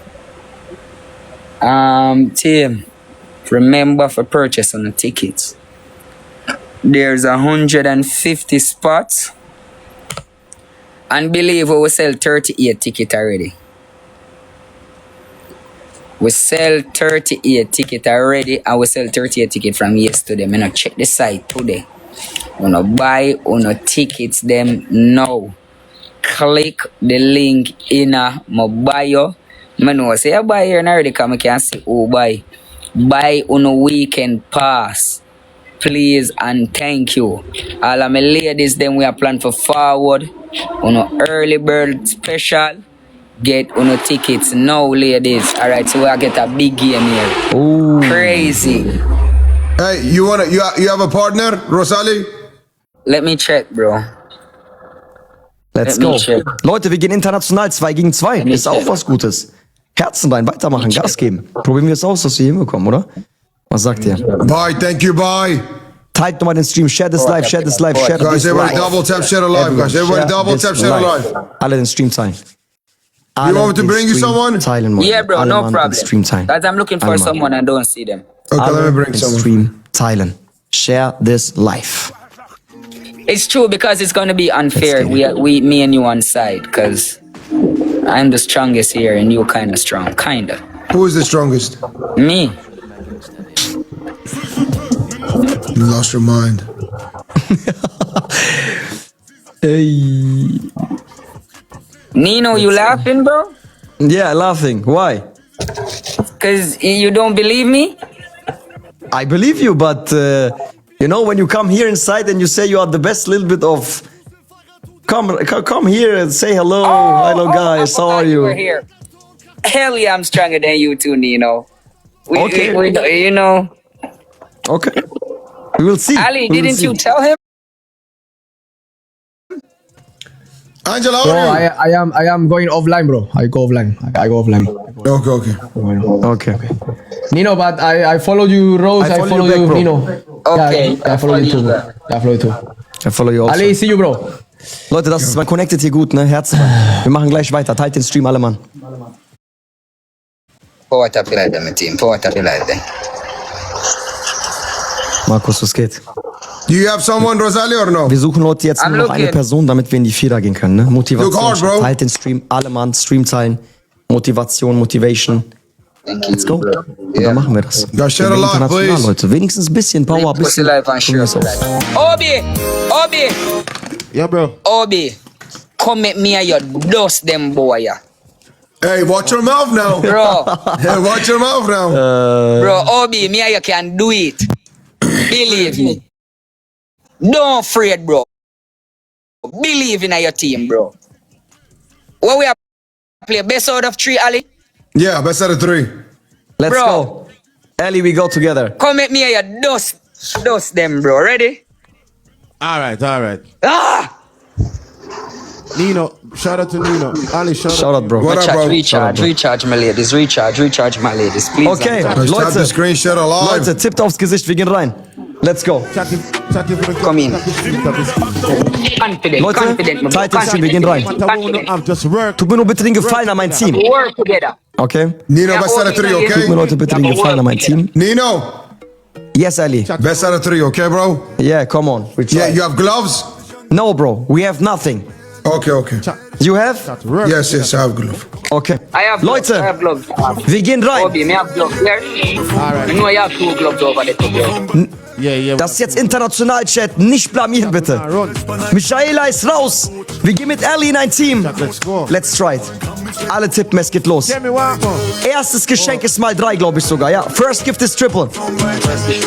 Team, remember for purchase on the tickets. There's 150 spots. And believe we sell 38 tickets already. We sell 38 tickets already, and we sell 38 tickets from yesterday. I'm gonna check the site today. I'm gonna buy on tickets them now. Click the link in my bio. I know say I buy here already because I can see who buy. Buy on a weekend pass. Please and thank you. All of my ladies, then we are planning for forward on an early bird special. Get on tickets now, ladies. Alright, so I get a big game here. Ooh. Crazy. Hey, you have a partner, Rosali? Let me check, bro. Let's Let me go. check. Leute, wir gehen international 2 gegen 2. me Ist auch check. was Gutes. Herzen rein, weitermachen, Gas geben. Probieren wir es aus, dass wir hinbekommen, oder? Was sagt ihr? Bye, thank you, bye. Teilt nochmal den Stream, share this live, share this live, share Guys, this everybody live. double tap, share alive, guys. Everybody double tap, share alive. Alle den Stream teilen. You want me to bring you someone? Teilen, Mann. Yeah, bro, Alle, no Mann, problem. den Stream teilen. Guys, I'm looking for Alle, Mann. someone and don't see them. Okay, Alle let me bring den someone. Stream teilen. Share this live. It's true because it's gonna be unfair. Let's get We, me and you on side, because I'm the strongest here and you kinda strong. Kinda. Who is the strongest? Me. You lost your mind. Hey. Nino, you laughing, bro? Yeah, laughing. Why? Cause you don't believe me? I believe you, but you know, when you come here inside and you say you are the best, little bit of come here and say hello, hello guys, how are We're you? here. Hell yeah, I'm stronger than you too, Nino. Okay. You know. Okay, we will see. Ali, We will didn't see. you tell him? Angela, Bro, how are you? I am going offline, bro. I go offline. I go offline. Okay. Okay. Nino, but I follow you, Rose. I I follow follow you you, back, bro. Nino. Okay, Yeah, I follow you too. Bro. I follow you too. I follow you also. Ali, see you, bro. Leute, das ist, man connectet hier gut, ne? Herzen. Wir machen gleich weiter. Teilt den Stream alle, Mann. Power tap like them, team. Power tap like them. Markus, was geht? Do you have someone, Rosalie, or no? Wir suchen Leute jetzt I'm nur noch eine looking. Person, damit wir in die Vierer gehen können, ne? Motivation. Look hard, bro. Teilt den Stream alle, Mann. Stream teilen. Motivation, Motivation. Let's go. Und dann machen wir das. Guys, share Wir a sind lot, international, please. Leute. Wenigstens ein bisschen Power, ein Pussy bisschen. life and share. Obi! Yeah, bro. Obi! Come at me and you dust them boy, yeah. Hey, watch your mouth now. Bro, Hey, watch your mouth now. bro, Obi, me and you can do it. Believe me. Don't afraid, bro. Believe in your team, bro. What we are play best out of 3, Ali? Yeah, best out of 3. Let's Bro. go. Ellie, we go together. Come at me and you dust them, bro. Ready? All right. Ah! Nino, shout out to Nino. Ali, shout out, bro. What up, bro? Recharge, my ladies. Recharge, my ladies. Please. Okay, Guys, tap the Leute. screenshot alive. Leute, tippt aufs Gesicht, wir gehen rein. Let's go. Come in. Confident, Leute, confident, my bro. teilt den Stream, wir gehen rein. I've just worked. Tut mir nur bitte den Gefallen an mein Team. Work together. Okay? Nino, best out of 3, Tut mir okay? Leute bitte den Gefallen an mein Team. Nino, Yes, Ellie. best out of 3, okay, bro? Yeah, come on. We try. Yeah, you have gloves? No, bro. We have nothing. Okay. You have? Yes, I have gloves. Okay. I have gloves. I Leute, have gloves. wir gehen rein. Obi, me have gloves here. You know I have 2 gloves over there, bro. Yeah. Das ist jetzt international, Chat. Nicht blamieren, bitte. Michaela ist raus. Wir gehen mit Ellie in ein Team. Let's go. Let's try it. Alle tippen, es geht los. Tell me what, man. Erstes Geschenk ist mal 3, glaube ich sogar. Ja, first gift ist triple.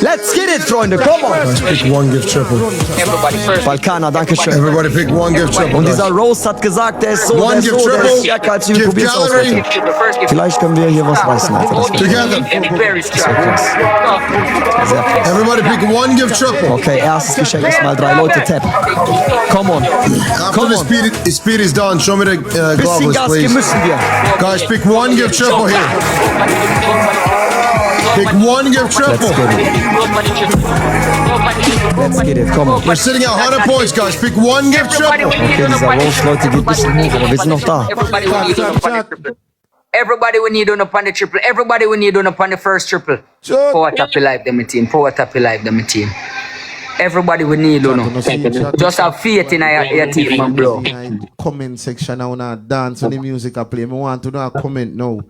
Let's get it, Freunde. Come on. Guys, pick one gift triple. Everybody first. Balkaner, danke schön. Everybody pick one gift triple. Und guys. dieser Rose hat gesagt, der ist so, One der ist gift so, der ist triple. stärker als wir. Gift Probier's aus, gallery. Leute. The first gift. Vielleicht können wir hier was reißen, Alter. Das wird Together. Very strong. sehr krass. Everybody pick one gift triple. Okay, erstes Geschenk ist mal 3. Leute, tap. Come on. After Come the on. speed is done, show me the Bisschen gloves, Gas please. geben müssen wir. Guys, pick one gift triple here. Pick one gift Let's triple. get it. Let's get it. Come on. We're sitting at 100 points, guys. Pick one gift triple. Okay, dieser Rose, Leute, geht ein bisschen hoch, aber wir sind noch da. Everybody will need on the triple. Everybody will need on upon the triple. Everybody will need on upon the first triple. Sure. Power tap your life, them team. Power tap your life, them team. Everybody will need on. Just have faith in your team, man, bro. Comment section, I wanna dance when the music I play. I want to know a comment now.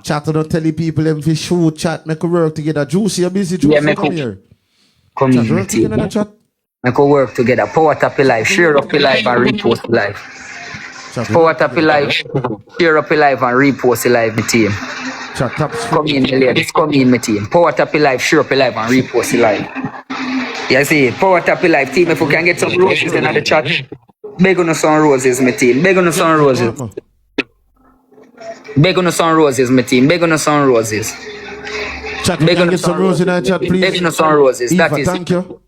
Chat, don't tell the people them fi shoot. Chat, make we work together. Juicy, you busy? Juicy, Yeah, make come we- here. Come Chat, in, work together, team. no chat. Make we work together. Power tap your life. Share up your life and repost your life. Chat, Power tap your life. Share up your life and repost your life, my team. chat, tap. Come in, my ladies. Come in, my team. Power tap your life. Share up your life and repost your life. You see, power tap your life, team. If we can get some roses in the chat, beg on us some roses, my team. Beg on us some roses. Beg on us some roses, my team. Beg on us some roses. Chat, we Beg can on get us some some rose in our roses. chat, please. Beg on us some roses. Eva, That is thank it. you.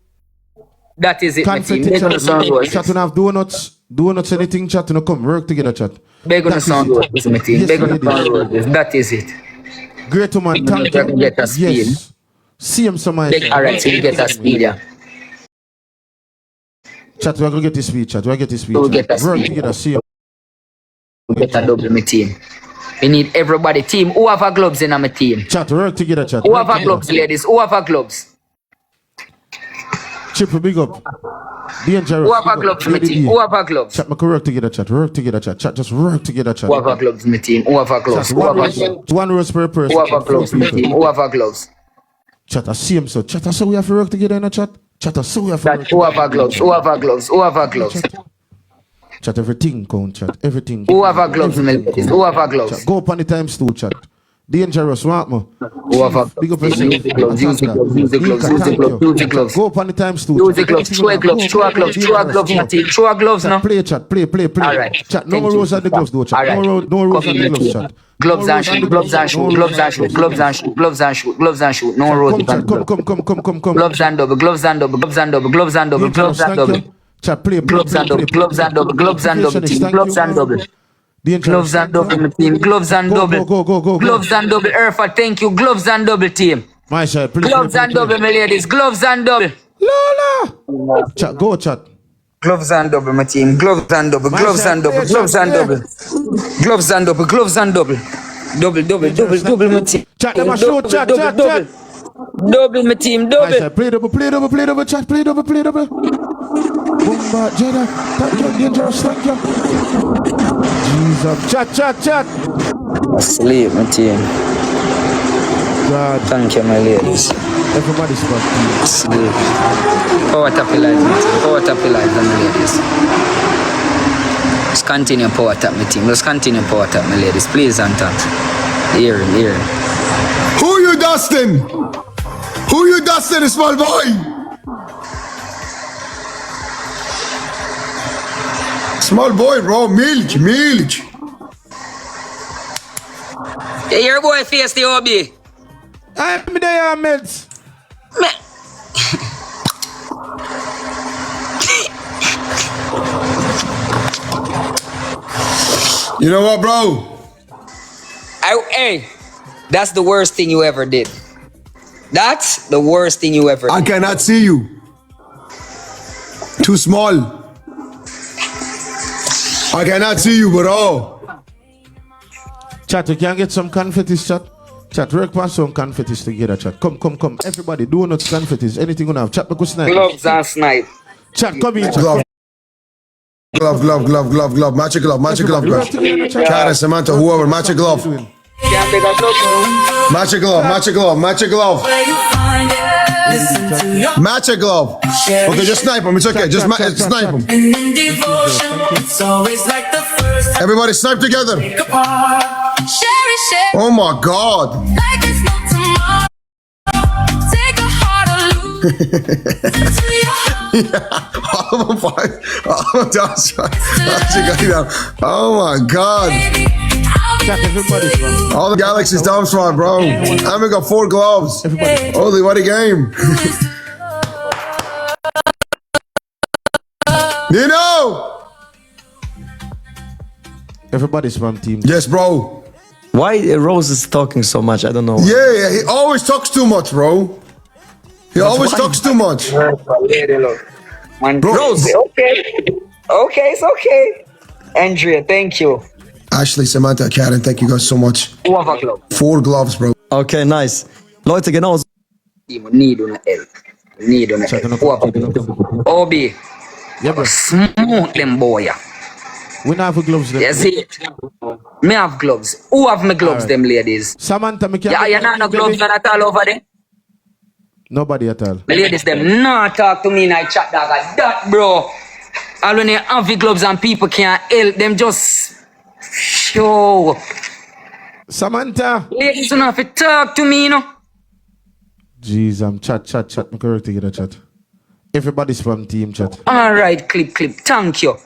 That is it, my team. Confetti Beg on us some chat. roses. Chat, we have donuts, anything, chat, no come. Work together, chat. Beg on That us is some it. roses, my team. Yes, Beg on us ladies. some roses. That is it. Great woman, thank we can you. get a speed. Yes. See him some Beg, alright, so you get a speed, yeah. Chat, we're gonna get this speed, chat. We're gonna get this speed. We'll chat. get that Work speed. together, see you. Get a double, my team. We need everybody. Team, who have a gloves in my team? Chat, work together, chat. Who Work have a together. gloves, ladies? Who have a gloves? Triple big up. Dangerous. Who have big a up. gloves, my Lady team? D. Who have a gloves? Chat, make we work together, chat. Work together, chat. Chat, just work together, chat. Who have a gloves, my team? Who have a gloves? Chat, Who have one a rose, gloves? one rose per person. Who have a gloves, my team? Who have a gloves? Chat, I see him so. Chat, I say we have to work together in a chat. Chat, so we have Chat, who have a gloves? Who have a gloves? Who have a gloves? Chat, everything count, chat. Everything. Who have a gloves, my ladies? Who have a gloves? Chat, go up on the times too, chat. Dangerous, want me? Who have a Big up gloves? yourself. Use the gloves, use the gloves, use the gloves, use the gloves, use the gloves. Go up on the times too. Use the gloves, throw a gloves, throw a gloves, throw a gloves, Matty. Throw a gloves now. Play, chat, play. Alright. Chat, no Thank more you. rose at the gloves, though, chat. Alright. No rose at the gloves, chat. Gloves and shoot, gloves and shoot, gloves and shoot, gloves and shoot, gloves and shoot, gloves and shoot. No rose. Come. Gloves and double, gloves and double, gloves and double, gloves and double, gloves and double. Chat, play. Gloves and double, gloves and double, gloves and double, team, gloves and double. Gloves and double, my team, gloves and double. Go. Gloves and double, Erfa, thank you, gloves and double, team. My side, play. Gloves and double, my ladies, gloves and double. Lola. Chat, go, chat. Gloves and double, my team, gloves and double, gloves and double, gloves and double. Gloves and double, gloves and double. Double, my team. Chat, them a show, chat. Double, my team, My double. side, play double, chat, play double. Boomba, Jada, thank you, dangerous, thank you. Jesus, chat. Asleep, my team. God, Thank you, my ladies. everybody's back. Sleep. Power tap your life, my team. Power tap your life, my ladies. Just continue power tap, my team. Just continue power tap, my ladies. Please, Anton. Here. Who you dusting? Who you dusting, small boy? Small boy, bro. Milk. Yeah, your boy face the OB. I'm there, mates. You know what, bro? Hey, that's the worst thing you ever did. That's the worst thing you ever did. I cannot see you. Too small. I cannot see you, bro. Chat, we can get some confettis, chat. Chat, work on some confettis together, chat. Come. Everybody, do not confettis. Anything you have. Chat, because snipe. Gloves and snipe. Chat, come in, chat. Glove. Match a glove, guys. Karen, Samantha, whoever, match a glove. Match a glove. Match a glove. Okay, just snipe him. It's okay. Just snipe him. Everybody snipe together. Oh my God. Oh my God. Chat, everybody's wrong. All the galaxies down spot, bro. I'm got 4 gloves. Everybody. Holy, what a game. Nino! Everybody's from team. Yes, bro. Why Rose is talking so much? I don't know. Yeah, he always talks too much, bro. He always talks too much. Rose! Okay, it's okay. Andrea, thank you. Ashley, Samantha, Karen, thank you guys so much. 4 gloves, bro. Okay, nice. Leute, genau so. Need on help. Obi, Yeah, bro. smooth them boy. We not have gloves. You see? Me have gloves. Who have my gloves, them ladies? Samantha, me can't. Yeah, you not no gloves none at all over there? Nobody at all. The ladies, them not talk to me in I chat dog like that, bro. All when they have the gloves and people can't help them, just show. Samantha. Ladies don't have to talk to me, you know. Jeez, I'm chat. Me correct together, chat. Everybody's from team, chat. All right, clip. Thank you.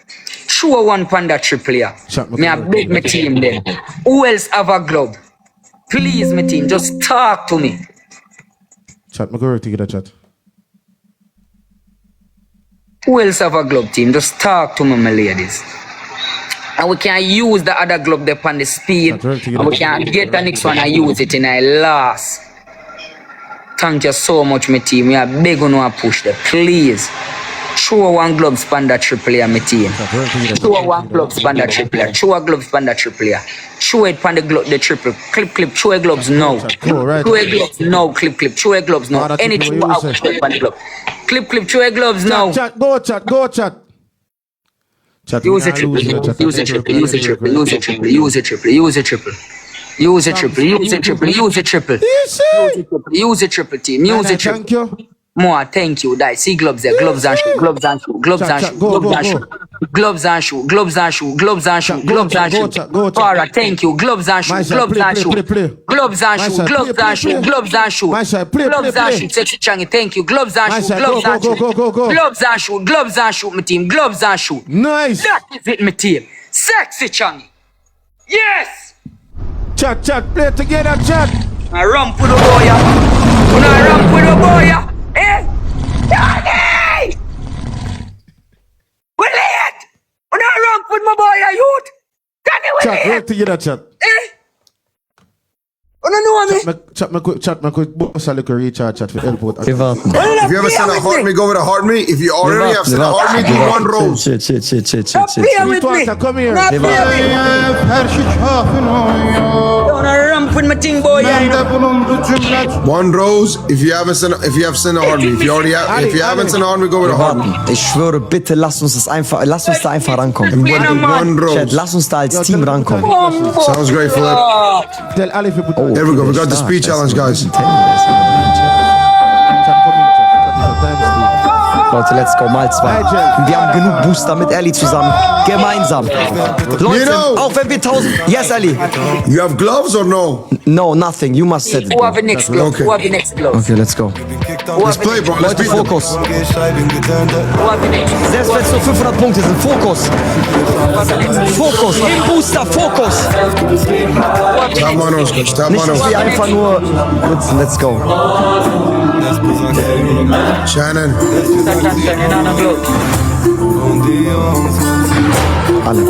Show one panda triple here. Chat, Me a beg my team then. Who else have a glove? Please, my team, just talk to me. Chat, me correct together, chat. Who else have a glove, team? Just talk to me, my ladies. And we can use the other glove there on the speed. And we can get the next one and use it in a last. Thank you so much, my team. We are big on our push there. Please. Show one glove span that triple here, my team. Show one glove span that triple here. Show a glove span that triple here. Show it pan the triple. Clip. Show a gloves now. Show a gloves now. Clip. Show a gloves now. Anything out show it pan the glove. Clip. Show a gloves now. Chat, go chat. Chat, Use a triple. Use a triple. Use a triple. Use a triple. Use a triple. Use a triple. Use a triple. Use a triple. Use a triple. Use a triple, team. Use a triple. Thank you. More, thank you. That see gloves there, gloves and shoe, gloves and shoe, gloves and shoe, gloves and shoe, gloves and shoe, gloves and shoe, gloves and shoe, gloves and shoe. Alright, thank you. Gloves and shoe, gloves and shoe, gloves and shoe, gloves and shoe, gloves and shoe, gloves and shoe. Sexy Changi, thank you. Gloves and shoe, gloves and shoe, gloves and shoe, gloves and shoe, my team, gloves and shoe. Nice. That is it, my team. Sexy Changi. Yes. Chat, play together, chat. I ramp with the boy, yeah. When I ramp with the boy, yeah. Eh? Johnny! We late! When I ramp with my boy, yeah, youth. Johnny, we Chat, play late. together, chat. Eh? You don't know me? Chat, my quick boss a little recharge chat for help out. Wir warten. If you ever send a heart me, go with a heart me. If you already have sent a heart me, do one rose. Shit. Stop playing with me. Come here. Stop playing with me. Don't ramp with my thing, boy, yeah, you know. One rose. If you have sent a heart me. If you haven't sent a heart me, go with a heart me. Warten. Ich schwöre, bitte lass uns da einfach rankommen. One Chat, rose. lass uns da als Team rankommen. Sounds great, Philip. Tell Ali if you put. Here we go. We got the speed challenge, guys. Leute, let's go, mal 2. Wir haben genug Booster mit Ellie zusammen. Gemeinsam. Leute, auch wenn wir 1000... Yes, Ellie. You have gloves or no? No, nothing. You must set it. Who have the next glove? Okay. Who have the next glove? Okay, let's go. Let's play, bro. Let's Leute, beat them. Fokus. Who have the next? Selbst wenn es nur 500 Punkte sind, Fokus. Fokus. Im Booster, Fokus. Tap Manos, guys. Tap Nicht, dass Manos. wir einfach nur nutzen. Let's go. Shannon. Alle.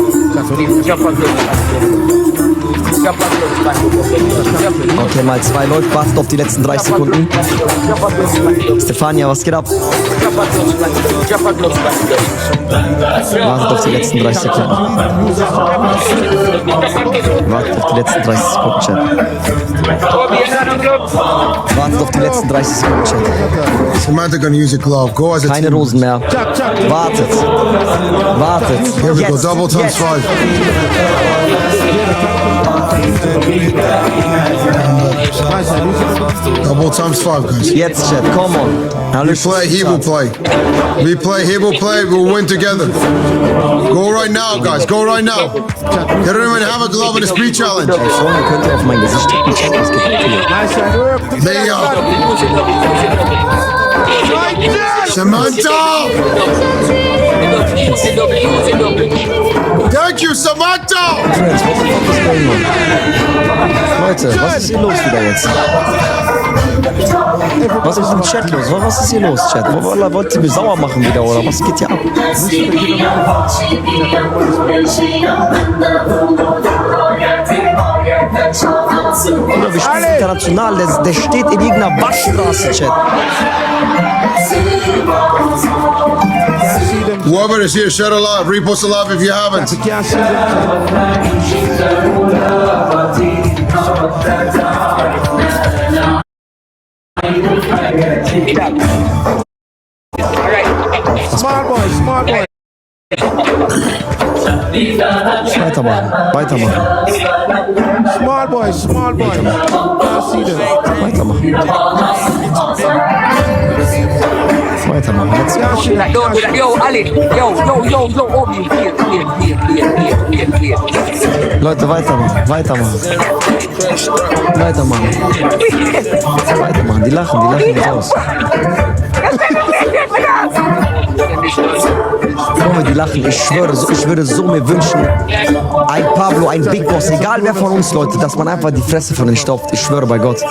Okay, mal 2 läuft. Wartet auf die letzten 30 Sekunden. Stefania, was geht ab? Wartet auf die letzten 30 Sekunden. Wartet auf die letzten 30 Sekunden, Chat. Wartet auf die letzten 30 Sekunden, Chat. Samantha gonna use a glove. Go as a Keine team. Rosen mehr. Wartet. Wartet. Here we go. Jetzt. Double times 5. Double times 5, guys. Jetzt, Chat. Come on. We play, he will play. We play, he will play. We'll win together. Go right now, guys. Go right now. They don't even have a glove in the speed challenge. Freunde, könnt ihr auf mein Gesicht drücken. Chat, was geht ab hier? There you go. Samantha! Thank you, Samantha! Leute, was ist hier los wieder jetzt? Was ist im Chat los? Was ist hier los, Chat? Wollt ihr mich sauer machen wieder, oder was geht hier ab? Bruder, wir spielen international, der steht in irgendeiner Waschstraße, Chat. Whoever is here, share a love, repost a love if you haven't. Small boy. Weitermachen. Small boy. Can't see them. Weitermachen. Let's go. Don't do that. Yo, Ali. Yo, Obi. Clear. Leute, weitermachen. Die lachen nicht aus. Junge, die lachen, ich würde so mir wünschen, ein Pablo, ein Big Boss, egal wer von uns, Leute, dass man einfach die Fresse von denen stopft, ich schwöre bei Gott.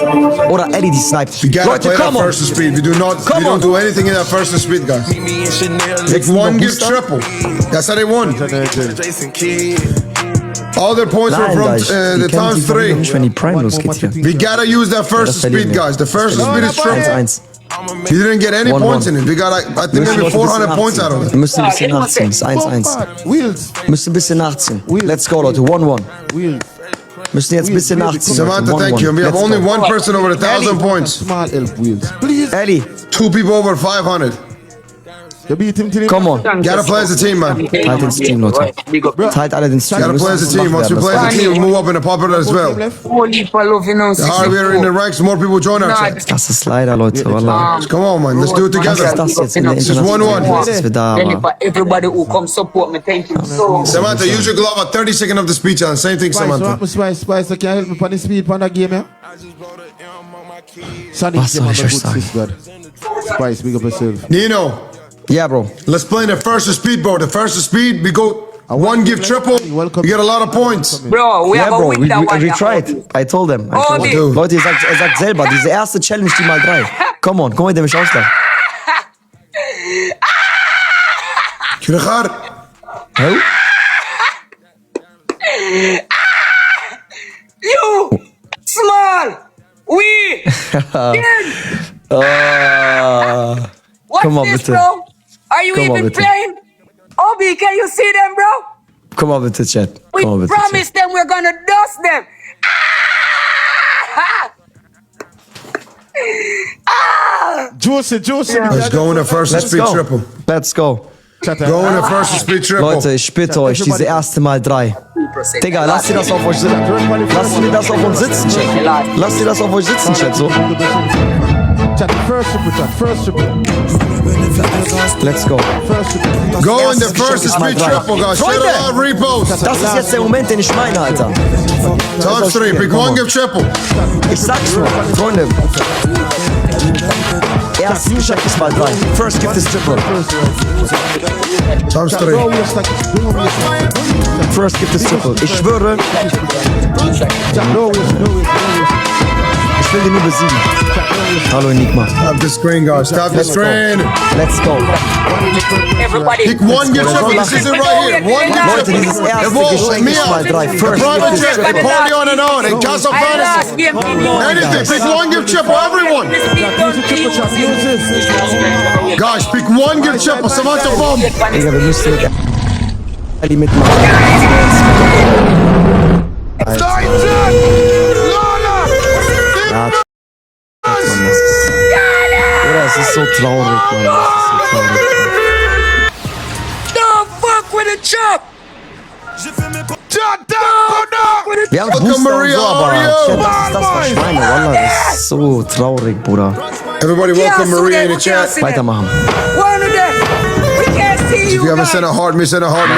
Oder Eddie, die sniped. We gotta Leute, play that come on! first to speed. We don't do anything in that first to speed, guys. If one gives triple, that's how they won. All their points were from the times 3. Nicht, wenn die Prime losgeht hier. We gotta use that first to speed, guys. The first to speed is triple. 1-1. He didn't get any 1-1. points in it. We got, I think, maybe 400 points out of Wir it. müssen ein bisschen nachziehen, das ist 1-1. Wheels. Müssen ein bisschen nachziehen. Let's go, Leute, 1-1. Müssen jetzt ein bisschen nachziehen. Samantha, Leute. thank you. And we have Let's only go. one person over 1,000 points. Small help, Wheels. Please. Ellie, 2 people over 500. You beat him till he... Come on. Gotta play as a team, man. Teilt ins Team, Leute. Teilt alle den Stream. Gotta play as a team. Once we play as a team, we move up in the popular as well. Holy love, you know. The higher we are in the ranks, the more people join our chat. Das ist leider, Leute, wallah. Come on, man. Let's do it Was ist together. das jetzt in der This is 1-1. Das ist wieder, aber... Everybody who come support me, thank you so much. Samantha, use your glove at 30 seconds of the speech challenge. Same thing, Samantha. Spice, can you help me on the speed on the game, yeah? Sonny, Was soll ich euch sagen? Spice, big up yourself. Nino, Yeah, bro. let's play the first speed, bro. The first speed, we go one give triple. You get a lot of points. Bro, we Yeah, have a bro, win that one. we tried. I told them. Obi. Leute, er sagt selber, diese erste Challenge, die mal 3. Come on, komm mit dem auslachen. Kira gaat. Oh? You, small, we, What's Come on, this, bitte. bro? Are you Come on, even bitte. playing? Obi, can you see them, bro? Komm mal bitte, Chat. We Komm mal bitte, promised them we're gonna dust them. Juicy. Let's go in the first Let's speed go. triple. Let's go. Go in the first speed triple. Leute, ich bitte euch, diese erste Mal 3. Digga, lasst ihr das auf euch sitzen. Lasst ihr das auf uns sitzen, Chat. Lasst ihr das auf euch sitzen, Chat. So. Chat, first triple. Let's go. Go in the first speed triple, guys. Straight out repost. Das ist jetzt der Moment, den ich meine, Alter. Times 3. Pick one, give triple. Ich sag's nur, Freunde. Ersten Check ist mal 3. First gift is triple. Times 3. First gift is triple. Ich schwöre, ich will den nur besiegen. Hallo Enigma. Stop the screen, guys. Stop the screen. Let's go. Everybody, Pick one, give triple. This is it right here. One, give Leute, triple. dieses erste Evolve, Geschenk ist Mia. mal 3. The First private gift is jet, the triple. party on and on. And Castle I Fantasy. lost game. Anything. Pick one, give triple. Everyone. Guys, pick one, give triple. Samantha, bomb. Digga, wir müssen mit Ali mitmachen. Ja, Oder es ist so traurig, Mann. Es ist so traurig. Don't fuck with a chop. Wir haben Welcome, Booster und Maria, so, aber how are you? Chat, das ist das, was ich meine. Wallah, das ist so traurig, Bruder. Everybody welcome Maria in the chat. Weitermachen. One of them. We can't see If you. you haven't sent a heart me, send a heart me.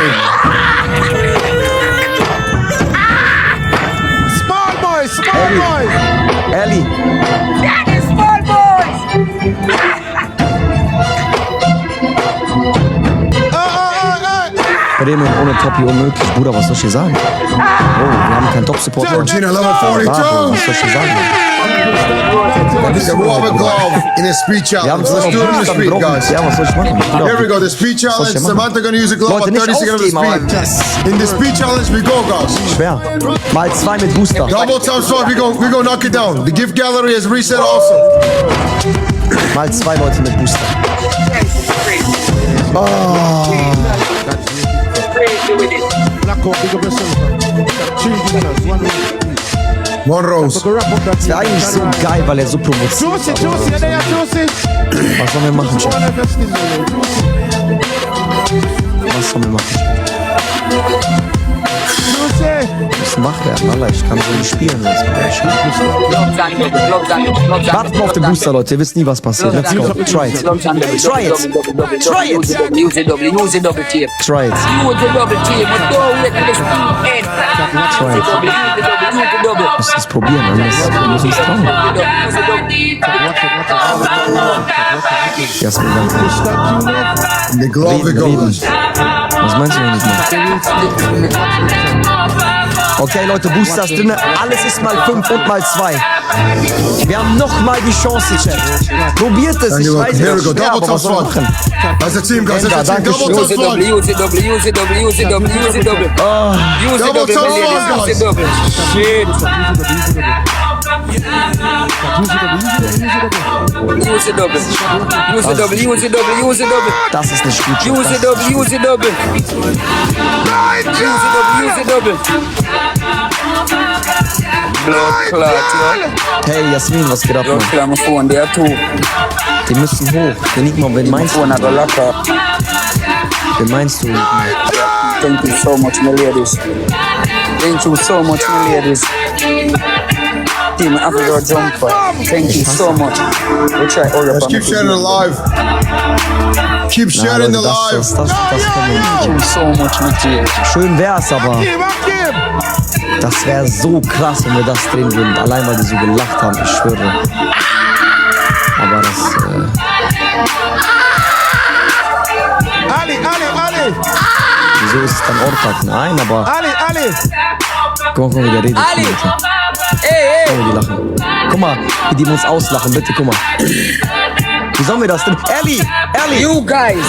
Small boys. Ellie, That is small boys. Bremen ohne Topi unmöglich. Bruder, was soll ich dir sagen? Oh, wir haben keinen Top-Support. Georgina, level Bravo, 42. was soll ich dir sagen? The rubber glove in a speed Wir haben challenge. Let's do it in the Booster speed, gebrochen. guys. Ja, was soll ich machen? Here we go, the speed challenge. machen? Samantha gonna use a glove Leute, at nicht 30 seconds of the aufgeben, aber speed. In the speed challenge, we go, guys. Schwer. Mal 2 mit Booster. Double times 5, we go knock it down. The gift gallery is reset also. Mal 2 Leute mit Booster. Crazy with it. Black Hawk, big up yourself. 3 winners, 1 win. One rose. Go wrap up that Das wäre eigentlich so geil, weil er so promoziert. Juicy, there, Juicy. Was sollen wir machen, Chat? One of your skills, Juicy. Was sollen wir machen? Juicy. Wir müssen wach werden, Alter. Ich kann so nicht spielen. Sonst wartet mal auf den Booster, Leute. Ihr wisst nie, was passiert. Let's go. Try it. Try it. Try it. Use a double tape. Try it. Use a double tape. But don't wait till the speed end. Try it. Use a double. Wir müssen es probieren, anders müssen wir es trauen. Jasmin, danke. The glove we go. Reden. Was meinst du, wenn ich mache? Okay, Leute, Booster ist drin. Alles ist mal 5 und mal 2. Wir haben noch mal die Chance, Chat. Probiert es. Ich weiß Here we nicht, go. schwer, Double aber was soll ich times machen? As a team, guys. Ender, As a team. danke Double schön. times 5. Use a double. Use a double. Use a double. Use a double. Use a Double double. times Use a 5, double. Shit. Use a double. Use a double. Use a double. Use a double. Das ist nicht gut. Use a double. Use a double. Use a double. Use a double. Blood clot, yo. Hey Jasmin, was geht ab, Blood Mann? clot, my phone there too. Die müssen hoch. Wenn nicht mal, wen meinst du? Phone I go lock up. Wen meinst du? Thank you so much, my ladies. Thank you so much, my ladies. Team Africa Jumper. Thank you so much. We'll try all Let's keep sharing it live. Keep sharing the live. Das Thank you so much, my dear. Schön wär's, aber Give, give. das wäre so krass, wenn wir das drehen würden. Allein weil die so gelacht haben, ich schwöre. Aber das, Ali, Ali. wieso ist es dann Ortag? Nein, aber Ali. guck mal, wie der redet. Ali! Alter. Hey, Guck mal, wie die lachen. Guck mal, wie die uns auslachen, bitte, guck mal. Wie sollen wir das denn? Ellie! you guys,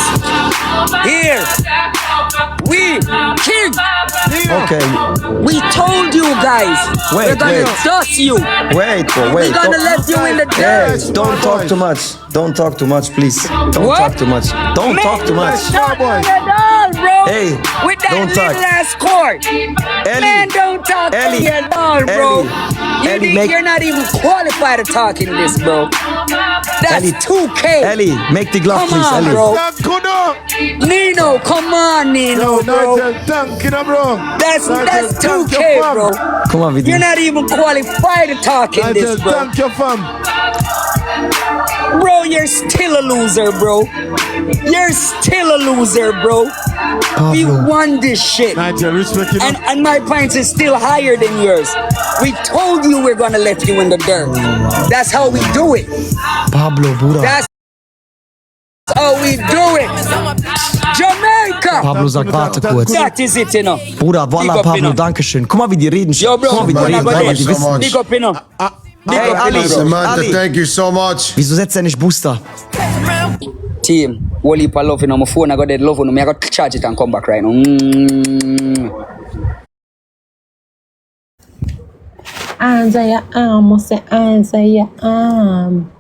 here, we, King, Okay, we told you guys, Wait, we're gonna wait. dust you. wait, bro, We're wait. gonna let you in the dirt. Hey, don't talk too much. Don't talk too much, please. Don't What? talk too much. Don't talk too much. Not at all, bro. Hey, with that don't talk. little ass cord. Man, don't talk to Ellie, me at all, bro. Ellie, You Ellie, think make- you're not even qualified to talk in this, bro. That's Ellie, 2K. Ellie, make the glove, Come please, on, Ellie. bro. Kuno. Nino, come on, Nino, bro. Nigel, thank you, bro. That's Nigel, thank 2K, you, fam. bro. Guck mal, wie die... You're not even qualified to talk in Nigel, this, bro. thank you, fam. Bro, you're still a loser, bro. You're still a loser, bro. We won this shit. Nigel, respect you. And my points is still higher than yours. We told you we're gonna let you in the dirt. That's how we do it. Pablo, Bruder. That's how we do it. Jamaica. Pablo sagt, warte kurz. That is it, you know. Bruder, Big Wallah, up, Pablo, you know. dankeschön. Guck mal, wie die reden. Yo, bro, Guck mal, wie die wanna reden. go Weil there? die so wissen... much. Big up, you know. Big Hey, up, Ali. you know, bro. Samantha, Ali. thank you so much. Wieso setzt er nicht Booster? Team, whole heap of love, you know. My phone, I got that love on me. I got to charge it and come back right now. Answer your arm, say answer your arm.